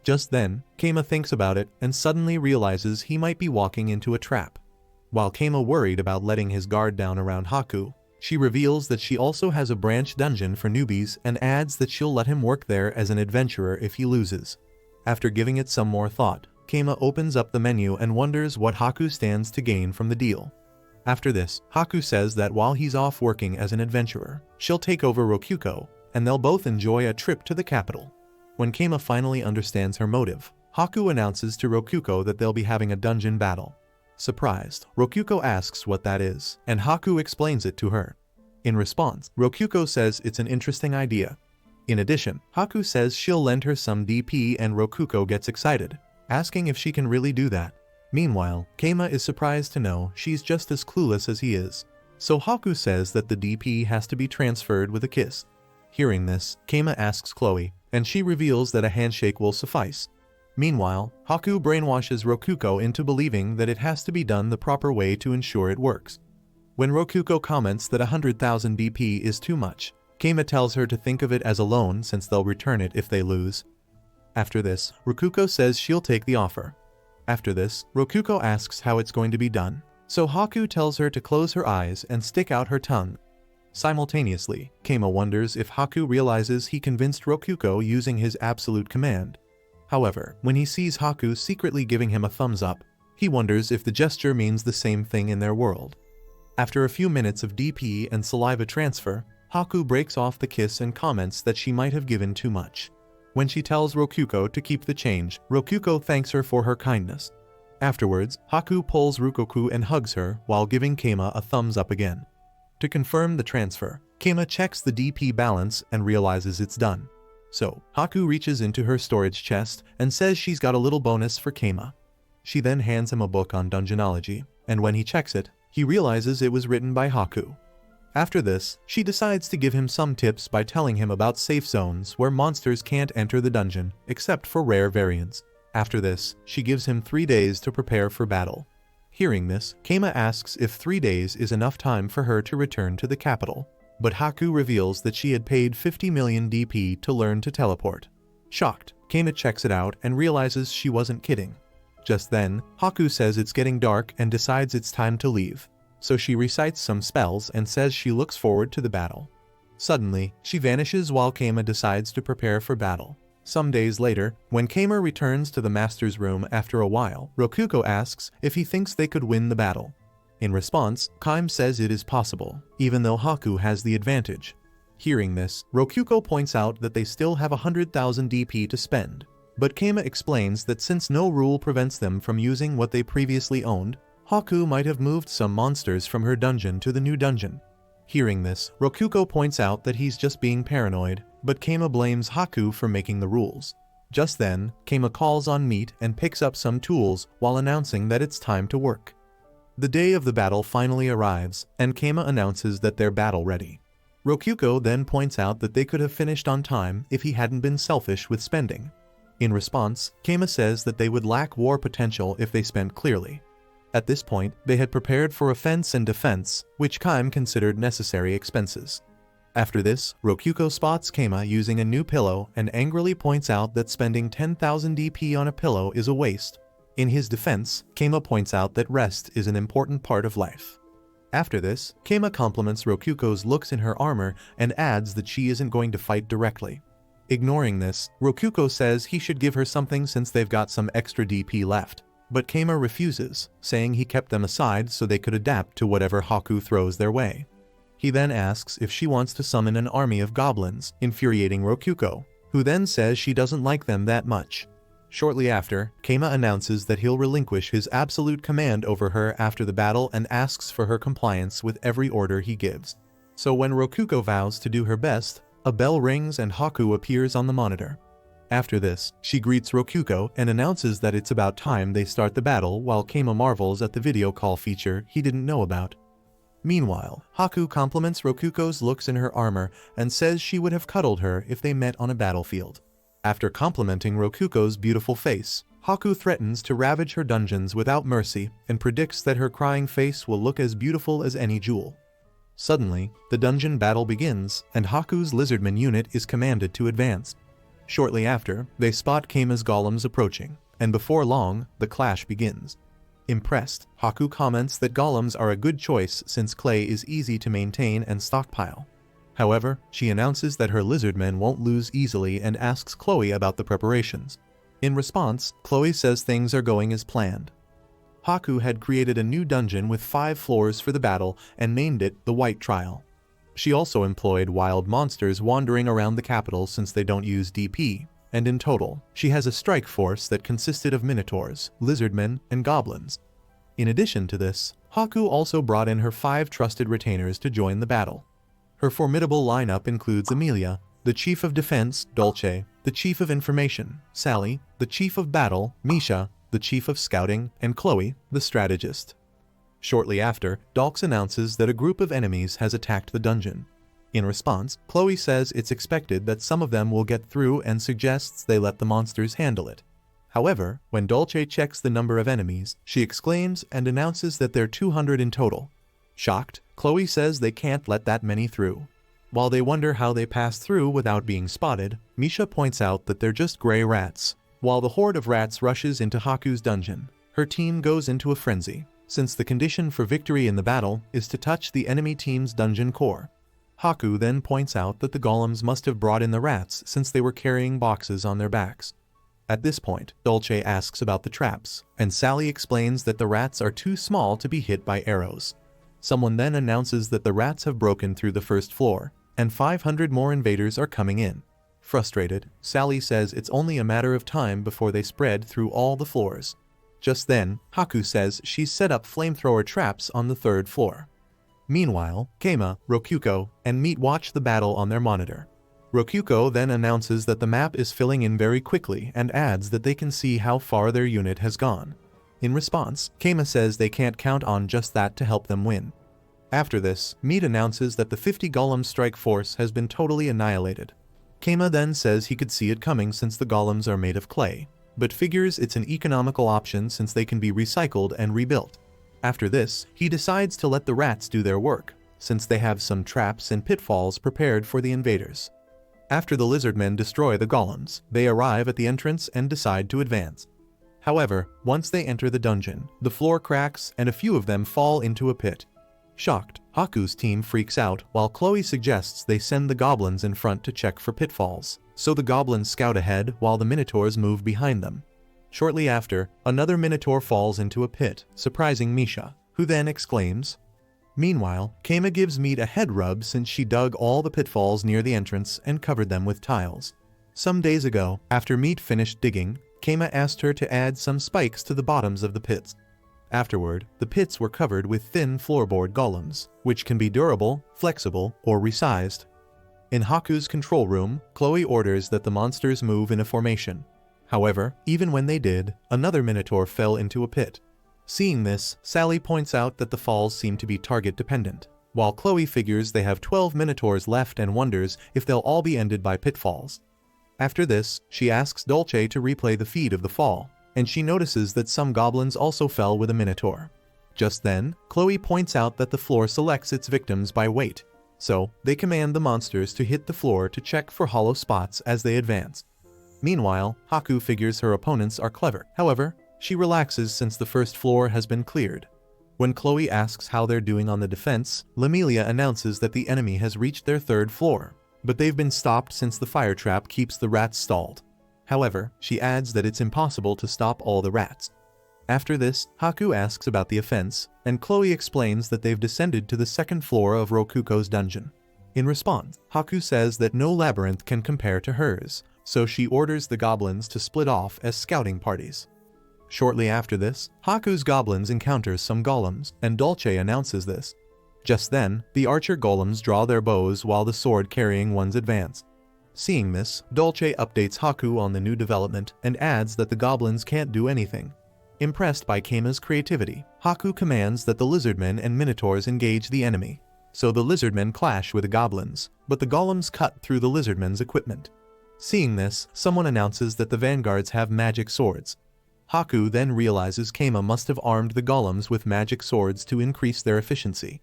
Just then, Keima thinks about it and suddenly realizes he might be walking into a trap. While Keima worried about letting his guard down around Haku, she reveals that she also has a branch dungeon for newbies and adds that she'll let him work there as an adventurer if he loses. After giving it some more thought, Keima opens up the menu and wonders what Haku stands to gain from the deal. After this, Haku says that while he's off working as an adventurer, she'll take over Rokuko, and they'll both enjoy a trip to the capital. When Keima finally understands her motive, Haku announces to Rokuko that they'll be having a dungeon battle. Surprised, Rokuko asks what that is, and Haku explains it to her. In response, Rokuko says it's an interesting idea. In addition, Haku says she'll lend her some DP and Rokuko gets excited, asking if she can really do that. Meanwhile, Keima is surprised to know she's just as clueless as he is. So Haku says that the DP has to be transferred with a kiss. Hearing this, Keima asks Chloe, and she reveals that a handshake will suffice. Meanwhile, Haku brainwashes Rokuko into believing that it has to be done the proper way to ensure it works. When Rokuko comments that 100,000 DP is too much, Keima tells her to think of it as a loan since they'll return it if they lose. After this, Rokuko says she'll take the offer. After this, Rokuko asks how it's going to be done, So Haku tells her to close her eyes and stick out her tongue. Simultaneously, Keima wonders if Haku realizes he convinced Rokuko using his absolute command. However, when he sees Haku secretly giving him a thumbs up, he wonders if the gesture means the same thing in their world. After a few minutes of DP and saliva transfer, Haku breaks off the kiss and comments that she might have given too much. When she tells Rokuko to keep the change, Rokuko thanks her for her kindness. Afterwards, Haku pulls Rukoku and hugs her while giving Keima a thumbs up again. To confirm the transfer, Keima checks the DP balance and realizes it's done. So, Haku reaches into her storage chest and says she's got a little bonus for Keima. She then hands him a book on dungeonology, and when he checks it, he realizes it was written by Haku. After this, she decides to give him some tips by telling him about safe zones where monsters can't enter the dungeon, except for rare variants. After this, she gives him 3 days to prepare for battle. Hearing this, Keima asks if 3 days is enough time for her to return to the capital, but Haku reveals that she had paid 50 million DP to learn to teleport. Shocked, Keima checks it out and realizes she wasn't kidding. Just then, Haku says it's getting dark and decides it's time to leave. So she recites some spells and says she looks forward to the battle. Suddenly, she vanishes while Keima decides to prepare for battle. Some days later, when Keima returns to the master's room after a while, Rokuko asks if he thinks they could win the battle. In response, Keima says it is possible, even though Haku has the advantage. Hearing this, Rokuko points out that they still have 100,000 DP to spend. But Keima explains that since no rule prevents them from using what they previously owned, Haku might have moved some monsters from her dungeon to the new dungeon. Hearing this, Rokuko points out that he's just being paranoid, but Keima blames Haku for making the rules. Just then, Keima calls on Meat and picks up some tools while announcing that it's time to work. The day of the battle finally arrives, and Keima announces that they're battle ready. Rokuko then points out that they could have finished on time if he hadn't been selfish with spending. In response, Keima says that they would lack war potential if they spent clearly. At this point, they had prepared for offense and defense, which Keima considered necessary expenses. After this, Rokuko spots Keima using a new pillow and angrily points out that spending 10,000 DP on a pillow is a waste. In his defense, Keima points out that rest is an important part of life. After this, Keima compliments Rokuko's looks in her armor and adds that she isn't going to fight directly. Ignoring this, Rokuko says he should give her something since they've got some extra DP left. But Keima refuses, saying he kept them aside so they could adapt to whatever Haku throws their way. He then asks if she wants to summon an army of goblins, infuriating Rokuko, who then says she doesn't like them that much. Shortly after, Keima announces that he'll relinquish his absolute command over her after the battle and asks for her compliance with every order he gives. So when Rokuko vows to do her best, a bell rings and Haku appears on the monitor. After this, she greets Rokuko and announces that it's about time they start the battle while Keima marvels at the video call feature he didn't know about. Meanwhile, Haku compliments Rokuko's looks in her armor and says she would have cuddled her if they met on a battlefield. After complimenting Rokuko's beautiful face, Haku threatens to ravage her dungeons without mercy and predicts that her crying face will look as beautiful as any jewel. Suddenly, the dungeon battle begins and Haku's lizardman unit is commanded to advance. Shortly after, they spot Keima's golems approaching, and before long, the clash begins. Impressed, Haku comments that golems are a good choice since clay is easy to maintain and stockpile. However, she announces that her lizardmen won't lose easily and asks Chloe about the preparations. In response, Chloe says things are going as planned. Haku had created a new dungeon with 5 floors for the battle and named it the White Trial. She also employed wild monsters wandering around the capital since they don't use DP, and in total, she has a strike force that consisted of minotaurs, lizardmen, and goblins. In addition to this, Haku also brought in her 5 trusted retainers to join the battle. Her formidable lineup includes Amelia, the Chief of Defense, Dolce, the Chief of Information, Sally, the Chief of Battle, Misha, the Chief of Scouting, and Chloe, the Strategist. Shortly after, Dolx announces that a group of enemies has attacked the dungeon. In response, Chloe says it's expected that some of them will get through and suggests they let the monsters handle it. However, when Dolce checks the number of enemies, she exclaims and announces that there are 200 in total. Shocked, Chloe says they can't let that many through. While they wonder how they pass through without being spotted, Misha points out that they're just gray rats. While the horde of rats rushes into Haku's dungeon, her team goes into a frenzy. since the condition for victory in the battle is to touch the enemy team's dungeon core. Haku then points out that the golems must have brought in the rats since they were carrying boxes on their backs. At this point, Dolce asks about the traps, and Sally explains that the rats are too small to be hit by arrows. Someone then announces that the rats have broken through the first floor, and 500 more invaders are coming in. Frustrated, Sally says it's only a matter of time before they spread through all the floors. Just then, Haku says she's set up flamethrower traps on the 3rd floor. Meanwhile, Keima, Rokuko, and Meat watch the battle on their monitor. Rokuko then announces that the map is filling in very quickly and adds that they can see how far their unit has gone. In response, Keima says they can't count on just that to help them win. After this, Meat announces that the 50 golem strike force has been totally annihilated. Keima then says he could see it coming since the golems are made of clay, but figures it's an economical option since they can be recycled and rebuilt. After this, he decides to let the rats do their work, since they have some traps and pitfalls prepared for the invaders. After the lizardmen destroy the golems, they arrive at the entrance and decide to advance. However, once they enter the dungeon, the floor cracks and a few of them fall into a pit. Shocked, Haku's team freaks out while Chloe suggests they send the goblins in front to check for pitfalls, so the goblins scout ahead while the minotaurs move behind them. Shortly after, another minotaur falls into a pit, surprising Misha, who then exclaims. Meanwhile, Keima gives Meat a head rub since she dug all the pitfalls near the entrance and covered them with tiles. Some days ago, after Meat finished digging, Keima asked her to add some spikes to the bottoms of the pits. Afterward, the pits were covered with thin floorboard golems, which can be durable, flexible, or resized. In Haku's control room, Chloe orders that the monsters move in a formation. However, even when they did, another minotaur fell into a pit. Seeing this, Sally points out that the falls seem to be target-dependent, while Chloe figures they have 12 minotaurs left and wonders if they'll all be ended by pitfalls. After this, she asks Dolce to replay the feed of the fall, and she notices that some goblins also fell with a minotaur. Just then, Chloe points out that the floor selects its victims by weight, so they command the monsters to hit the floor to check for hollow spots as they advance. Meanwhile, Haku figures her opponents are clever. However, she relaxes since the first floor has been cleared. When Chloe asks how they're doing on the defense, Lamelia announces that the enemy has reached their 3rd floor, but they've been stopped since the fire trap keeps the rats stalled. However, she adds that it's impossible to stop all the rats. After this, Haku asks about the offense, and Chloe explains that they've descended to the 2nd floor of Rokuko's dungeon. In response, Haku says that no labyrinth can compare to hers, so she orders the goblins to split off as scouting parties. Shortly after this, Haku's goblins encounter some golems, and Dolce announces this. Just then, the archer golems draw their bows while the sword-carrying ones advance. Seeing this, Dolce updates Haku on the new development and adds that the goblins can't do anything. Impressed by Keima's creativity, Haku commands that the lizardmen and minotaurs engage the enemy. So the lizardmen clash with the goblins, but the golems cut through the lizardmen's equipment. Seeing this, someone announces that the vanguards have magic swords. Haku then realizes Keima must have armed the golems with magic swords to increase their efficiency.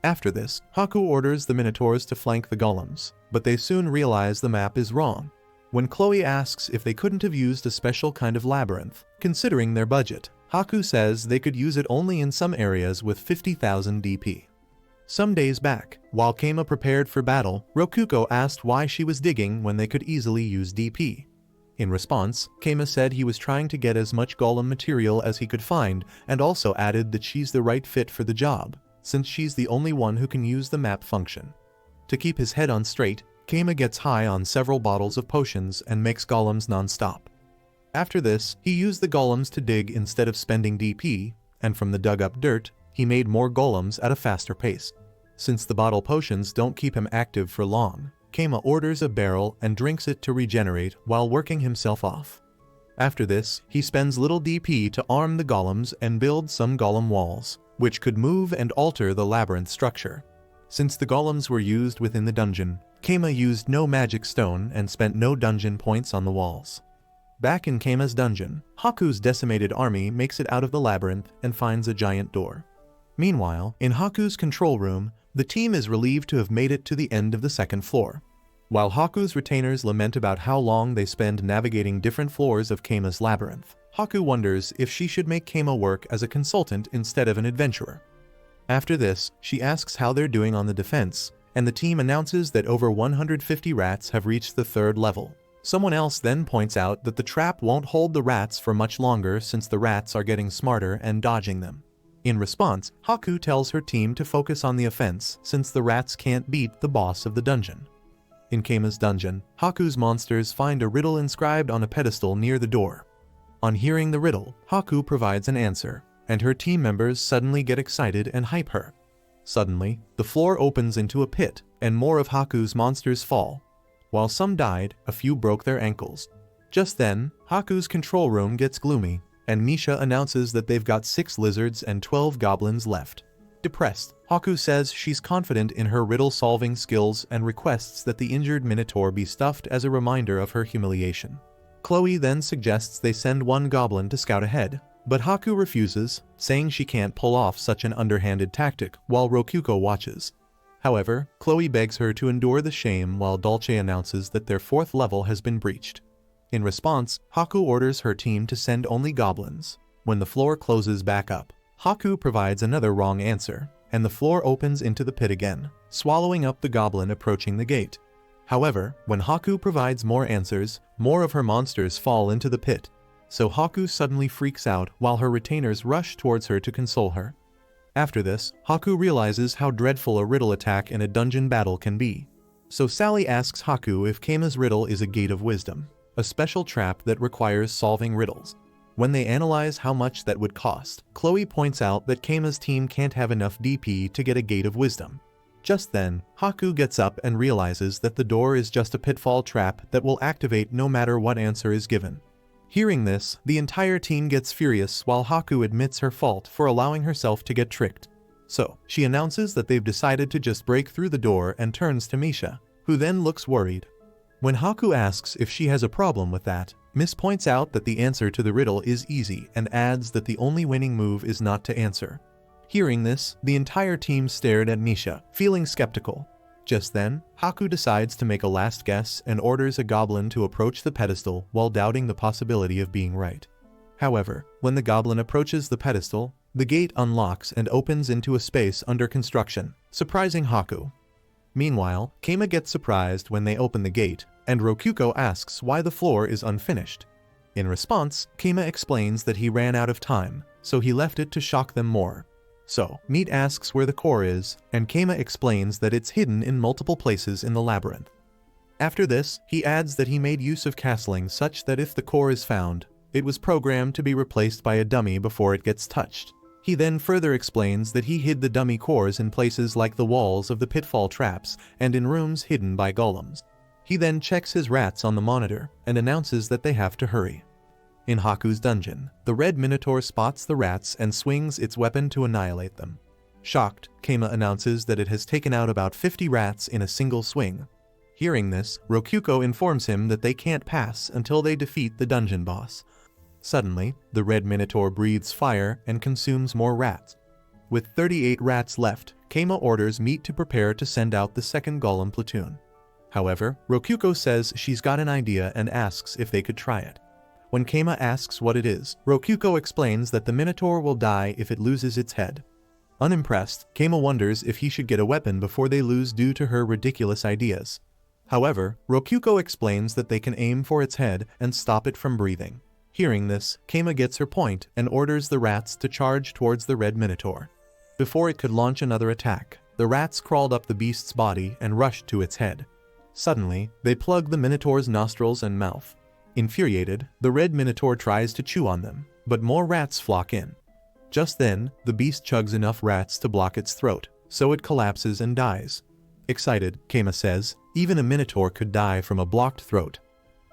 After this, Haku orders the minotaurs to flank the golems, but they soon realize the map is wrong. When Chloe asks if they couldn't have used a special kind of labyrinth, considering their budget, Haku says they could use it only in some areas with 50,000 DP. Some days back, while Keima prepared for battle, Rokuko asked why she was digging when they could easily use DP. In response, Keima said he was trying to get as much golem material as he could find and also added that she's the right fit for the job, since she's the only one who can use the map function. To keep his head on straight, Keima gets high on several bottles of potions and makes golems non-stop. After this, he used the golems to dig instead of spending DP, and from the dug-up dirt, he made more golems at a faster pace. Since the bottle potions don't keep him active for long, Keima orders a barrel and drinks it to regenerate while working himself off. After this, he spends little DP to arm the golems and build some golem walls, which could move and alter the labyrinth structure. Since the golems were used within the dungeon, Keima used no magic stone and spent no dungeon points on the walls. Back in Keima's dungeon, Haku's decimated army makes it out of the labyrinth and finds a giant door. Meanwhile, in Haku's control room, the team is relieved to have made it to the end of the 2nd floor. While Haku's retainers lament about how long they spend navigating different floors of Keima's labyrinth, Haku wonders if she should make Keima work as a consultant instead of an adventurer. After this, she asks how they're doing on the defense, and the team announces that over 150 rats have reached the 3rd level. Someone else then points out that the trap won't hold the rats for much longer since the rats are getting smarter and dodging them. In response, Haku tells her team to focus on the offense since the rats can't beat the boss of the dungeon. In Keima's dungeon, Haku's monsters find a riddle inscribed on a pedestal near the door. On hearing the riddle, Haku provides an answer, and her team members suddenly get excited and hype her. Suddenly, the floor opens into a pit, and more of Haku's monsters fall. While some died, a few broke their ankles. Just then, Haku's control room gets gloomy, and Misha announces that they've got 6 lizards and 12 goblins left. Depressed, Haku says she's confident in her riddle-solving skills and requests that the injured minotaur be stuffed as a reminder of her humiliation. Chloe then suggests they send one goblin to scout ahead, but Haku refuses, saying she can't pull off such an underhanded tactic while Rokuko watches. However, Chloe begs her to endure the shame while Dolce announces that their 4th level has been breached. In response, Haku orders her team to send only goblins. When the floor closes back up, Haku provides another wrong answer, and the floor opens into the pit again, swallowing up the goblin approaching the gate. However, when Haku provides more answers, more of her monsters fall into the pit. So Haku suddenly freaks out while her retainers rush towards her to console her. After this, Haku realizes how dreadful a riddle attack in a dungeon battle can be. So Sally asks Haku if Keima's riddle is a gate of wisdom, a special trap that requires solving riddles. When they analyze how much that would cost, Chloe points out that Keima's team can't have enough DP to get a gate of wisdom. Just then, Haku gets up and realizes that the door is just a pitfall trap that will activate no matter what answer is given. Hearing this, the entire team gets furious while Haku admits her fault for allowing herself to get tricked. So, she announces that they've decided to just break through the door and turns to Misha, who then looks worried. When Haku asks if she has a problem with that, Miss points out that the answer to the riddle is easy and adds that the only winning move is not to answer. Hearing this, the entire team stared at Misha, feeling skeptical. Just then, Haku decides to make a last guess and orders a goblin to approach the pedestal while doubting the possibility of being right. However, when the goblin approaches the pedestal, the gate unlocks and opens into a space under construction, surprising Haku. Meanwhile, Keima gets surprised when they open the gate, and Rokuko asks why the floor is unfinished. In response, Keima explains that he ran out of time, so he left it to shock them more. So, Meat asks where the core is, and Keima explains that it's hidden in multiple places in the labyrinth. After this, he adds that he made use of castling such that if the core is found, it was programmed to be replaced by a dummy before it gets touched. He then further explains that he hid the dummy cores in places like the walls of the pitfall traps and in rooms hidden by golems. He then checks his rats on the monitor and announces that they have to hurry. In Haku's dungeon, the red minotaur spots the rats and swings its weapon to annihilate them. Shocked, Keima announces that it has taken out about 50 rats in a single swing. Hearing this, Rokuko informs him that they can't pass until they defeat the dungeon boss. Suddenly, the red minotaur breathes fire and consumes more rats. With 38 rats left, Keima orders Meat to prepare to send out the second golem platoon. However, Rokuko says she's got an idea and asks if they could try it. When Keima asks what it is, Rokuko explains that the minotaur will die if it loses its head. Unimpressed, Keima wonders if he should get a weapon before they lose due to her ridiculous ideas. However, Rokuko explains that they can aim for its head and stop it from breathing. Hearing this, Keima gets her point and orders the rats to charge towards the red minotaur. Before it could launch another attack, the rats crawled up the beast's body and rushed to its head. Suddenly, they plug the minotaur's nostrils and mouth. Infuriated, the red minotaur tries to chew on them, but more rats flock in. Just then, the beast chugs enough rats to block its throat, so it collapses and dies. Excited, Keima says, even a minotaur could die from a blocked throat.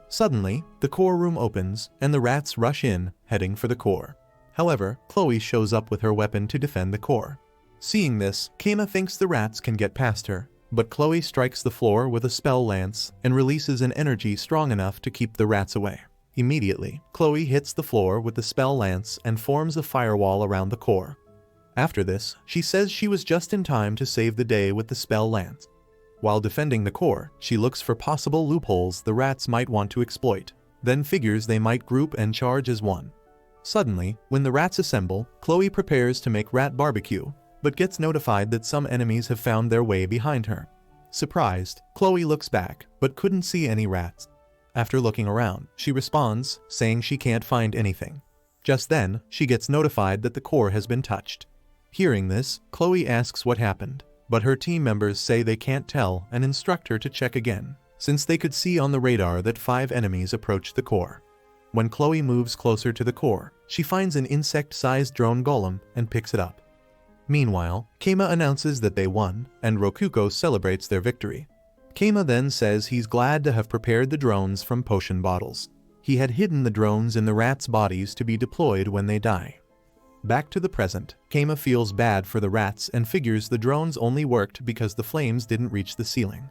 Suddenly, the core room opens, and the rats rush in, heading for the core. However, Chloe shows up with her weapon to defend the core. Seeing this, Keima thinks the rats can get past her, but Chloe strikes the floor with a spell lance and releases an energy strong enough to keep the rats away. Immediately, Chloe hits the floor with the spell lance and forms a firewall around the core. After this, she says she was just in time to save the day with the spell lance. While defending the core, she looks for possible loopholes the rats might want to exploit, then figures they might group and charge as one. Suddenly, when the rats assemble, Chloe prepares to make rat barbecue, but gets notified that some enemies have found their way behind her. Surprised, Chloe looks back, but couldn't see any rats. After looking around, she responds, saying she can't find anything. Just then, she gets notified that the core has been touched. Hearing this, Chloe asks what happened, but her team members say they can't tell and instruct her to check again, since they could see on the radar that 5 enemies approached the core. When Chloe moves closer to the core, she finds an insect-sized drone golem and picks it up. Meanwhile, Keima announces that they won, and Rokuko celebrates their victory. Keima then says he's glad to have prepared the drones from potion bottles. He had hidden the drones in the rats' bodies to be deployed when they die. Back to the present, Keima feels bad for the rats and figures the drones only worked because the flames didn't reach the ceiling.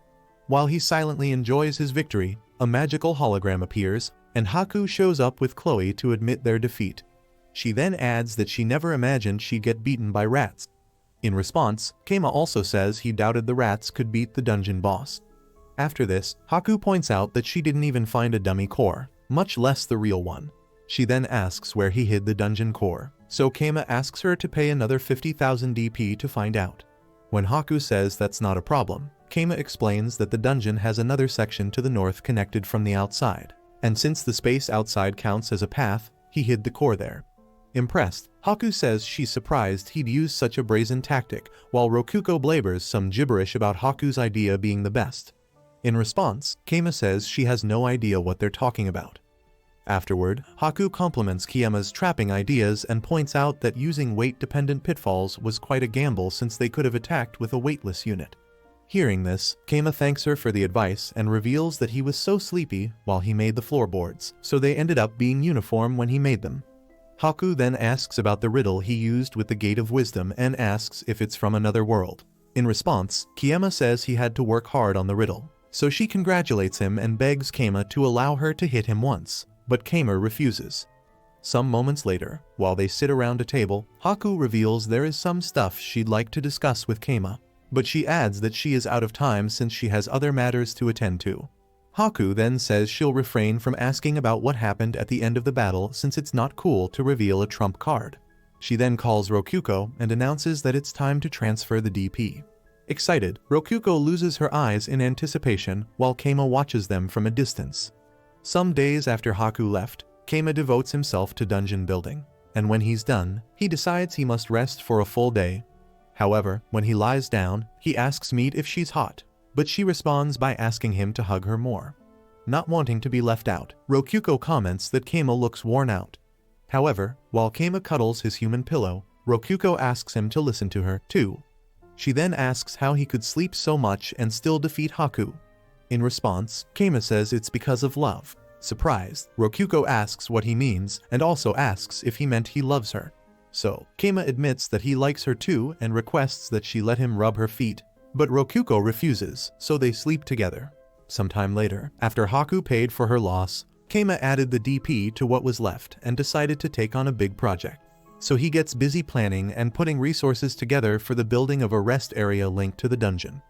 While he silently enjoys his victory, a magical hologram appears, and Haku shows up with Chloe to admit their defeat. She then adds that she never imagined she'd get beaten by rats. In response, Keima also says he doubted the rats could beat the dungeon boss. After this, Haku points out that she didn't even find a dummy core, much less the real one. She then asks where he hid the dungeon core, so Keima asks her to pay another 50,000 DP to find out. When Haku says that's not a problem, Keima explains that the dungeon has another section to the north connected from the outside, and since the space outside counts as a path, he hid the core there. Impressed, Haku says she's surprised he'd use such a brazen tactic, while Rokuko blabers some gibberish about Haku's idea being the best. In response, Keima says she has no idea what they're talking about. Afterward, Haku compliments Keima's trapping ideas and points out that using weight-dependent pitfalls was quite a gamble since they could have attacked with a weightless unit. Hearing this, Keima thanks her for the advice and reveals that he was so sleepy while he made the floorboards, so they ended up being uniform when he made them. Haku then asks about the riddle he used with the Gate of Wisdom and asks if it's from another world. In response, Keima says he had to work hard on the riddle, so she congratulates him and begs Keima to allow her to hit him once, but Keima refuses. Some moments later, while they sit around a table, Haku reveals there is some stuff she'd like to discuss with Keima, but she adds that she is out of time since she has other matters to attend to. Haku then says she'll refrain from asking about what happened at the end of the battle since it's not cool to reveal a trump card. She then calls Rokuko and announces that it's time to transfer the DP. Excited, Rokuko loses her eyes in anticipation while Keima watches them from a distance. Some days after Haku left, Keima devotes himself to dungeon building, and when he's done, he decides he must rest for a full day. However, when he lies down, he asks Meat if she's hot, but she responds by asking him to hug her more. Not wanting to be left out, Rokuko comments that Keima looks worn out. However, while Keima cuddles his human pillow, Rokuko asks him to listen to her, too. She then asks how he could sleep so much and still defeat Haku. In response, Keima says it's because of love. Surprised, Rokuko asks what he means and also asks if he meant he loves her. So, Keima admits that he likes her too and requests that she let him rub her feet. But Rokuko refuses, so they sleep together. Sometime later, after Haku paid for her loss, Keima added the DP to what was left and decided to take on a big project. So he gets busy planning and putting resources together for the building of a rest area linked to the dungeon.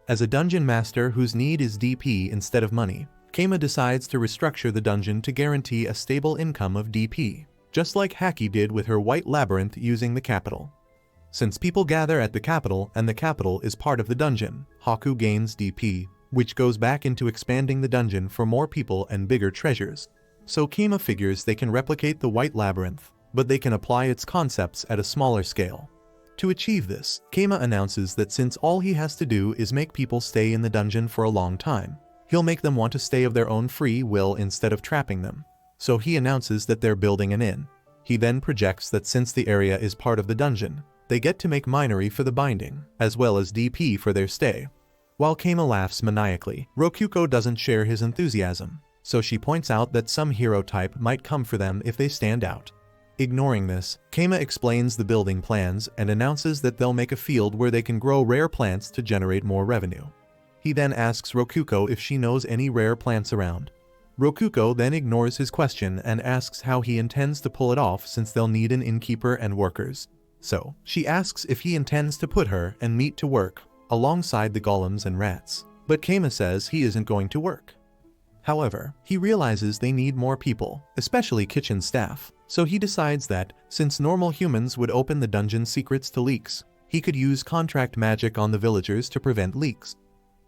As a dungeon master whose need is DP instead of money, Keima decides to restructure the dungeon to guarantee a stable income of DP, just like Haki did with her White Labyrinth using the capital. Since people gather at the capital and the capital is part of the dungeon, Haku gains DP, which goes back into expanding the dungeon for more people and bigger treasures. So Keima figures they can replicate the White Labyrinth, but they can apply its concepts at a smaller scale. To achieve this, Keima announces that since all he has to do is make people stay in the dungeon for a long time, he'll make them want to stay of their own free will instead of trapping them. So he announces that they're building an inn. He then projects that since the area is part of the dungeon, they get to make minery for the binding, as well as DP for their stay. While Keima laughs maniacally, Rokuko doesn't share his enthusiasm, so she points out that some hero type might come for them if they stand out. Ignoring this, Keima explains the building plans and announces that they'll make a field where they can grow rare plants to generate more revenue. He then asks Rokuko if she knows any rare plants around. Rokuko then ignores his question and asks how he intends to pull it off since they'll need an innkeeper and workers. So, she asks if he intends to put her and Meat to work, alongside the golems and rats, but Keima says he isn't going to work. However, he realizes they need more people, especially kitchen staff, so he decides that, since normal humans would open the dungeon secrets to leaks, he could use contract magic on the villagers to prevent leaks.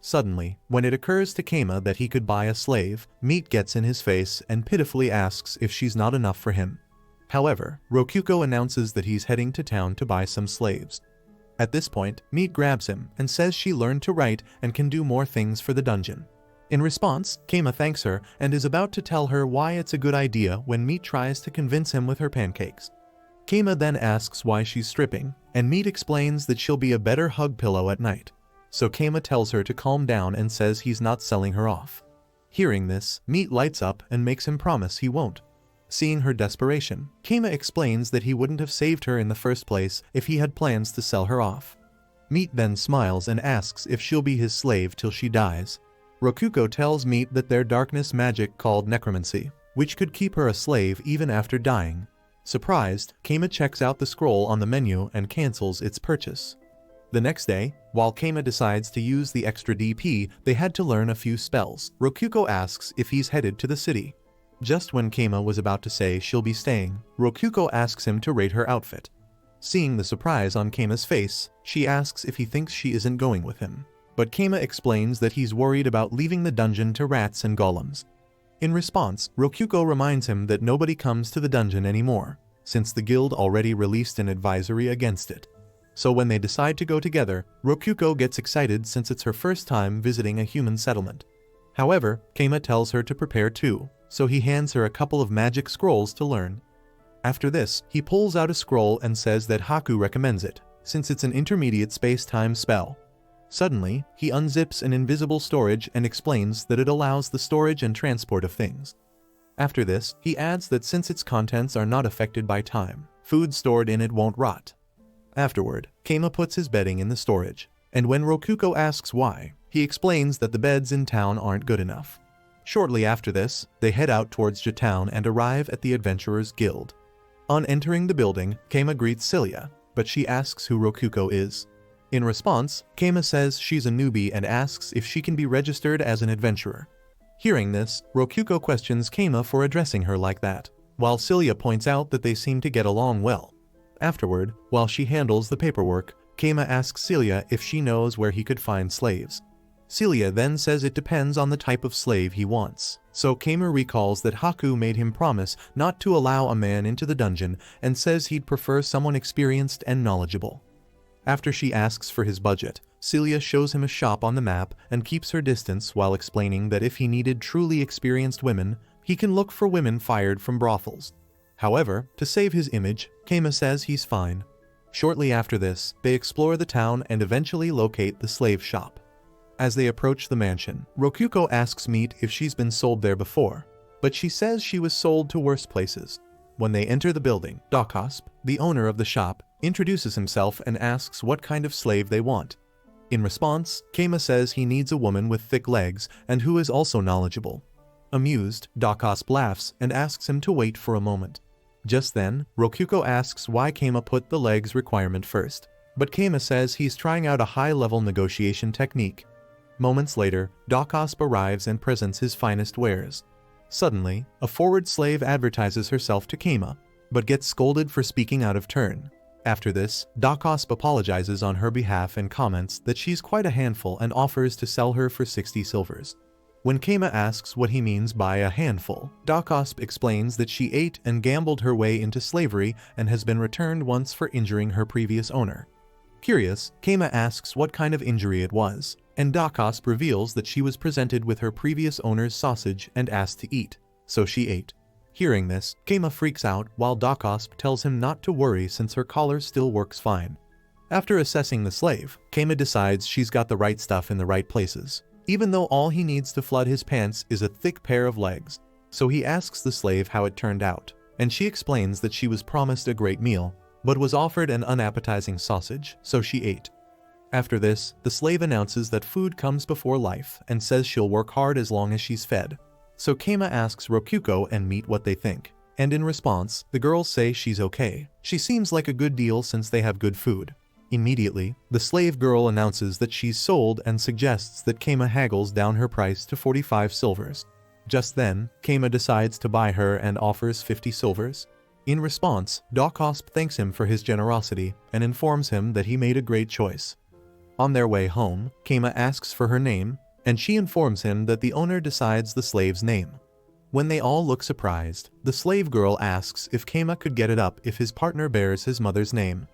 Suddenly, when it occurs to Keima that he could buy a slave, Meat gets in his face and pitifully asks if she's not enough for him. However, Rokuko announces that he's heading to town to buy some slaves. At this point, Meat grabs him and says she learned to write and can do more things for the dungeon. In response, Keima thanks her and is about to tell her why it's a good idea when Meat tries to convince him with her pancakes. Keima then asks why she's stripping, and Meat explains that she'll be a better hug pillow at night. So Keima tells her to calm down and says he's not selling her off. Hearing this, Meat lights up and makes him promise he won't. Seeing her desperation, Keima explains that he wouldn't have saved her in the first place if he had plans to sell her off. Meat then smiles and asks if she'll be his slave till she dies. Rokuko tells Meat that their darkness magic called necromancy, which could keep her a slave even after dying. Surprised, Keima checks out the scroll on the menu and cancels its purchase. The next day, while Keima decides to use the extra DP, they had to learn a few spells. Rokuko asks if he's headed to the city. Just when Keima was about to say she'll be staying, Rokuko asks him to rate her outfit. Seeing the surprise on Keima's face, she asks if he thinks she isn't going with him. But Keima explains that he's worried about leaving the dungeon to rats and golems. In response, Rokuko reminds him that nobody comes to the dungeon anymore, since the guild already released an advisory against it. So when they decide to go together, Rokuko gets excited since it's her first time visiting a human settlement. However, Keima tells her to prepare too, so he hands her a couple of magic scrolls to learn. After this, he pulls out a scroll and says that Haku recommends it, since it's an intermediate space-time spell. Suddenly, he unzips an invisible storage and explains that it allows the storage and transport of things. After this, he adds that since its contents are not affected by time, food stored in it won't rot. Afterward, Keima puts his bedding in the storage, and when Rokuko asks why, he explains that the beds in town aren't good enough. Shortly after this, they head out towards Jatown and arrive at the Adventurers Guild. On entering the building, Keima greets Cilia, but she asks who Rokuko is. In response, Keima says she's a newbie and asks if she can be registered as an adventurer. Hearing this, Rokuko questions Keima for addressing her like that, while Cilia points out that they seem to get along well. Afterward, while she handles the paperwork, Keima asks Cilia if she knows where he could find slaves. Cilia then says it depends on the type of slave he wants, so Keima recalls that Haku made him promise not to allow a man into the dungeon and says he'd prefer someone experienced and knowledgeable. After she asks for his budget, Cilia shows him a shop on the map and keeps her distance while explaining that if he needed truly experienced women, he can look for women fired from brothels. However, to save his image, Keima says he's fine. Shortly after this, they explore the town and eventually locate the slave shop. As they approach the mansion, Rokuko asks Meat if she's been sold there before, but she says she was sold to worse places. When they enter the building, Dokosp, the owner of the shop, introduces himself and asks what kind of slave they want. In response, Keima says he needs a woman with thick legs and who is also knowledgeable. Amused, Dokosp laughs and asks him to wait for a moment. Just then, Rokuko asks why Keima put the legs requirement first, but Keima says he's trying out a high-level negotiation technique. Moments later, Dokosp arrives and presents his finest wares. Suddenly, a forward slave advertises herself to Keima, but gets scolded for speaking out of turn. After this, Dokosp apologizes on her behalf and comments that she's quite a handful and offers to sell her for 60 silvers. When Keima asks what he means by a handful, Dokosp explains that she ate and gambled her way into slavery and has been returned once for injuring her previous owner. Curious, Keima asks what kind of injury it was, and Dokosp reveals that she was presented with her previous owner's sausage and asked to eat, so she ate. Hearing this, Keima freaks out while Dokosp tells him not to worry since her collar still works fine. After assessing the slave, Keima decides she's got the right stuff in the right places, even though all he needs to flood his pants is a thick pair of legs. So he asks the slave how it turned out, and she explains that she was promised a great meal, but was offered an unappetizing sausage, so she ate. After this, the slave announces that food comes before life and says she'll work hard as long as she's fed. So Keima asks Rokuko and Meat what they think, and in response, the girls say she's okay. She seems like a good deal since they have good food. Immediately, the slave girl announces that she's sold and suggests that Keima haggles down her price to 45 silvers. Just then, Keima decides to buy her and offers 50 silvers. In response, Dawkosp thanks him for his generosity and informs him that he made a great choice. On their way home, Keima asks for her name, and she informs him that the owner decides the slave's name. When they all look surprised, the slave girl asks if Keima could get it up if his partner bears his mother's name.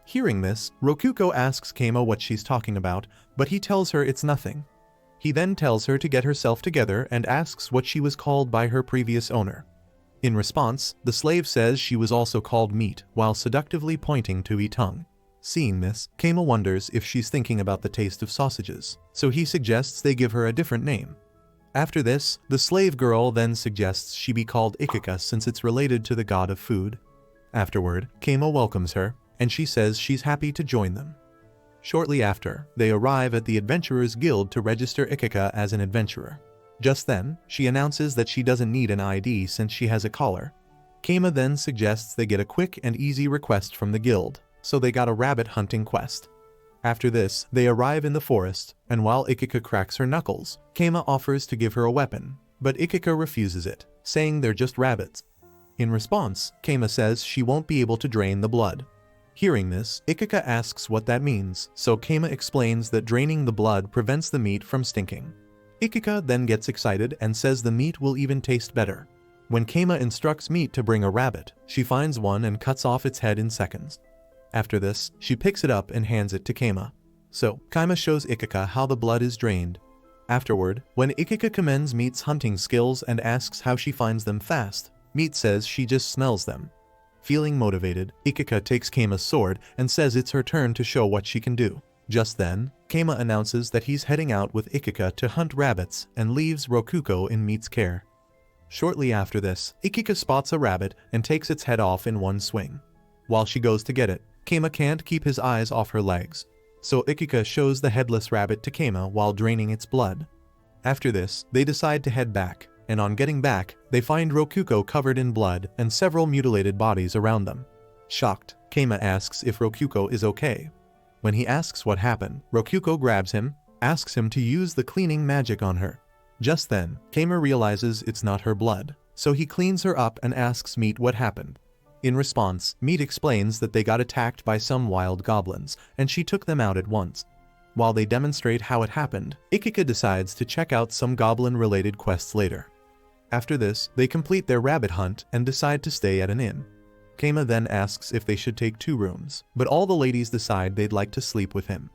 Hearing this, Rokuko asks Keima what she's talking about, but he tells her it's nothing. He then tells her to get herself together and asks what she was called by her previous owner. In response, the slave says she was also called Meat, while seductively pointing to her tongue. Seeing this, Keima wonders if she's thinking about the taste of sausages, so he suggests they give her a different name. After this, the slave girl then suggests she be called Isekai'd since it's related to the god of food. Afterward, Keima welcomes her, and she says she's happy to join them. Shortly after, they arrive at the Adventurers Guild to register Isekai'd as an adventurer. Just then, she announces that she doesn't need an ID since she has a collar. Keima then suggests they get a quick and easy request from the guild, so they got a rabbit hunting quest. After this, they arrive in the forest, and while Isekai'd cracks her knuckles, Keima offers to give her a weapon, but Isekai'd refuses it, saying they're just rabbits. In response, Keima says she won't be able to drain the blood. Hearing this, Isekai'd asks what that means, so Keima explains that draining the blood prevents the meat from stinking. Isekai'd then gets excited and says the meat will even taste better. When Keima instructs Meat to bring a rabbit, she finds one and cuts off its head in seconds. After this, she picks it up and hands it to Keima. So, Keima shows Isekai'd how the blood is drained. Afterward, when Isekai'd commends Meat's hunting skills and asks how she finds them fast, Meat says she just smells them. Feeling motivated, Isekai'd takes Keima's sword and says it's her turn to show what she can do. Just then, Keima announces that he's heading out with Isekai'd to hunt rabbits and leaves Rokuko in Meat's care. Shortly after this, Isekai'd spots a rabbit and takes its head off in one swing. While she goes to get it, Keima can't keep his eyes off her legs, so Isekai'd shows the headless rabbit to Keima while draining its blood. After this, they decide to head back, and on getting back, they find Rokuko covered in blood and several mutilated bodies around them. Shocked, Keima asks if Rokuko is okay. When he asks what happened, Rokuko grabs him, asks him to use the cleaning magic on her. Just then, Keima realizes it's not her blood, so he cleans her up and asks Meat what happened. In response, Meat explains that they got attacked by some wild goblins, and she took them out at once. While they demonstrate how it happened, Isekai'd decides to check out some goblin-related quests later. After this, they complete their rabbit hunt and decide to stay at an inn. Keima then asks if they should take 2 rooms, but all the ladies decide they'd like to sleep with him.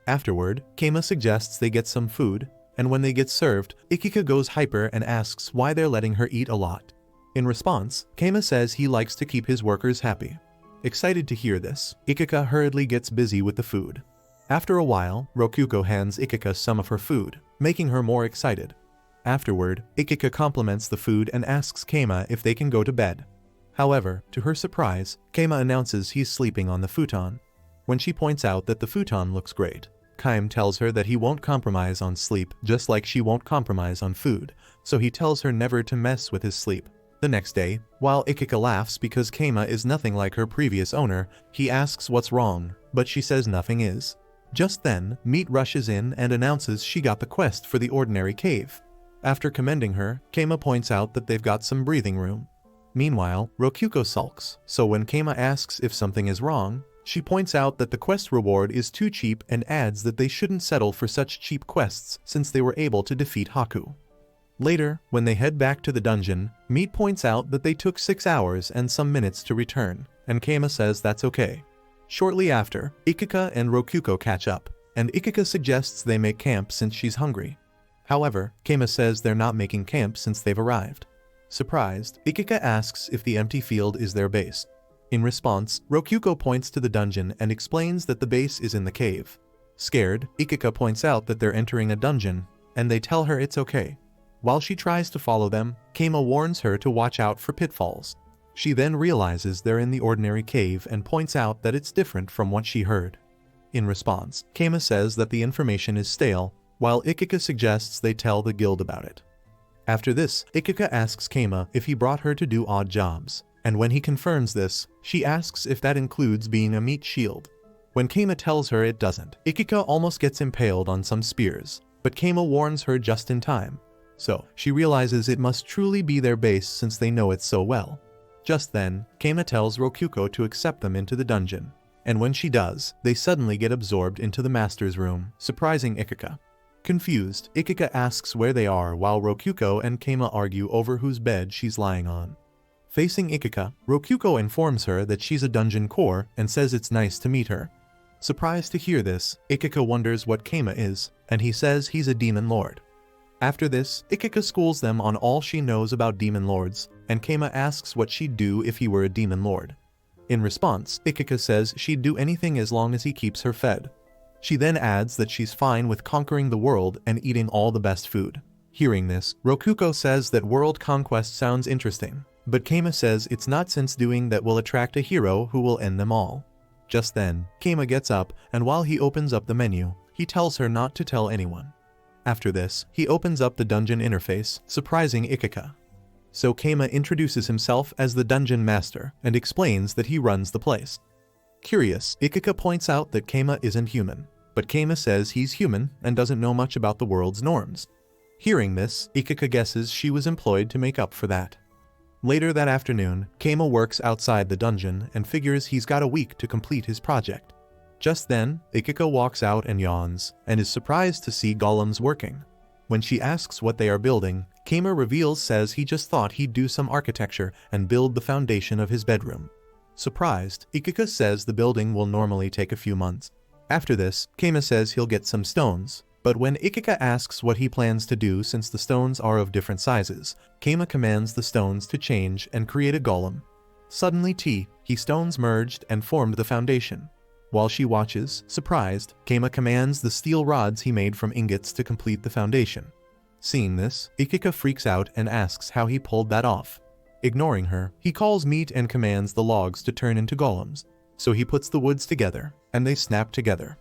Afterward, Keima suggests they get some food, and when they get served, Isekai'd goes hyper and asks why they're letting her eat a lot. In response, Keima says he likes to keep his workers happy. Excited to hear this, Isekai'd hurriedly gets busy with the food. After a while, Rokuko hands Isekai'd some of her food, making her more excited. Afterward, Isekai'd compliments the food and asks Keima if they can go to bed. However, to her surprise, Keima announces he's sleeping on the futon. When she points out that the futon looks great, Keima tells her that he won't compromise on sleep just like she won't compromise on food, so he tells her never to mess with his sleep. The next day, while Isekai'd laughs because Keima is nothing like her previous owner, he asks what's wrong, but she says nothing is. Just then, Meat rushes in and announces she got the quest for the ordinary cave. After commending her, Keima points out that they've got some breathing room. Meanwhile, Rokuko sulks, so when Keima asks if something is wrong, she points out that the quest reward is too cheap and adds that they shouldn't settle for such cheap quests since they were able to defeat Haku. Later, when they head back to the dungeon, Meat points out that they took 6 hours and some minutes to return, and Keima says that's okay. Shortly after, Isekai'd and Rokuko catch up, and Isekai'd suggests they make camp since she's hungry. However, Keima says they're not making camp since they've arrived. Surprised, Isekai'd asks if the empty field is their base. In response, Rokuko points to the dungeon and explains that the base is in the cave. Scared, Isekai'd points out that they're entering a dungeon, and they tell her it's okay. While she tries to follow them, Keima warns her to watch out for pitfalls. She then realizes they're in the ordinary cave and points out that it's different from what she heard. In response, Keima says that the information is stale, while Isekai'd suggests they tell the guild about it. After this, Isekai'd asks Keima if he brought her to do odd jobs, and when he confirms this, she asks if that includes being a meat shield. When Keima tells her it doesn't, Isekai'd almost gets impaled on some spears, but Keima warns her just in time. So, she realizes it must truly be their base since they know it so well. Just then, Keima tells Rokuko to accept them into the dungeon. And when she does, they suddenly get absorbed into the master's room, surprising Ikika. Confused, Ikika asks where they are while Rokuko and Keima argue over whose bed she's lying on. Facing Ikika, Rokuko informs her that she's a dungeon core and says it's nice to meet her. Surprised to hear this, Ikika wonders what Keima is, and he says he's a demon lord. After this, Ikika schools them on all she knows about demon lords, and Keima asks what she'd do if he were a demon lord. In response, Ikika says she'd do anything as long as he keeps her fed. She then adds that she's fine with conquering the world and eating all the best food. Hearing this, Rokuko says that world conquest sounds interesting, but Keima says it's not since doing that will attract a hero who will end them all. Just then, Keima gets up, and while he opens up the menu, he tells her not to tell anyone. After this, he opens up the dungeon interface, surprising Ikika. So Keima introduces himself as the dungeon master and explains that he runs the place. Curious, Ikika points out that Keima isn't human, but Keima says he's human and doesn't know much about the world's norms. Hearing this, Ikika guesses she was employed to make up for that. Later that afternoon, Keima works outside the dungeon and figures he's got a week to complete his project. Just then, Ikika walks out and yawns, and is surprised to see golems working. When she asks what they are building, Keima reveals says he just thought he'd do some architecture and build the foundation of his bedroom. Surprised, Ikika says the building will normally take a few months. After this, Keima says he'll get some stones, but when Ikika asks what he plans to do since the stones are of different sizes, Keima commands the stones to change and create a golem. Suddenly he stones merged and formed the foundation. While she watches, surprised, Keima commands the steel rods he made from ingots to complete the foundation. Seeing this, Ikika freaks out and asks how he pulled that off. Ignoring her, he calls Meat and commands the logs to turn into golems. So he puts the woods together, and they snap together.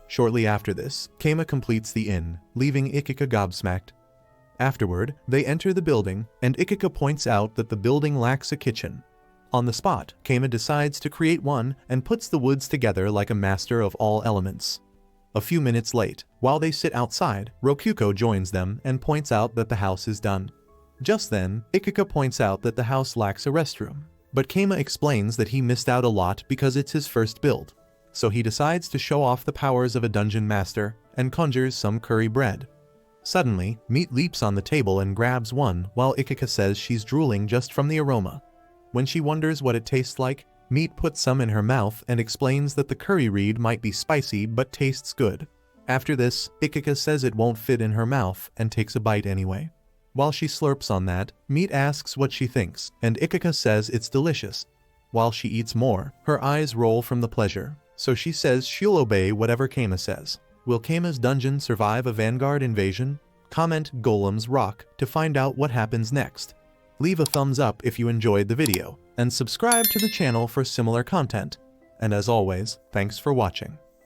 Shortly after this, Keima completes the inn, leaving Ikika gobsmacked. Afterward, they enter the building, and Ikika points out that the building lacks a kitchen. On the spot, Keima decides to create one and puts the woods together like a master of all elements. A few minutes late, while they sit outside, Rokuko joins them and points out that the house is done. Just then, Ikika points out that the house lacks a restroom, but Keima explains that he missed out a lot because it's his first build. So he decides to show off the powers of a dungeon master and conjures some curry bread. Suddenly, Meat leaps on the table and grabs one while Ikika says she's drooling just from the aroma. When she wonders what it tastes like, Meat puts some in her mouth and explains that the curry reed might be spicy but tastes good. After this, Ikika says it won't fit in her mouth and takes a bite anyway. While she slurps on that, Meat asks what she thinks, and Ikika says it's delicious. While she eats more, her eyes roll from the pleasure, so she says she'll obey whatever Keima says. Will Keima's dungeon survive a vanguard invasion? Comment golems rock to find out what happens next. Leave a thumbs up if you enjoyed the video, and subscribe to the channel for similar content. And as always, thanks for watching.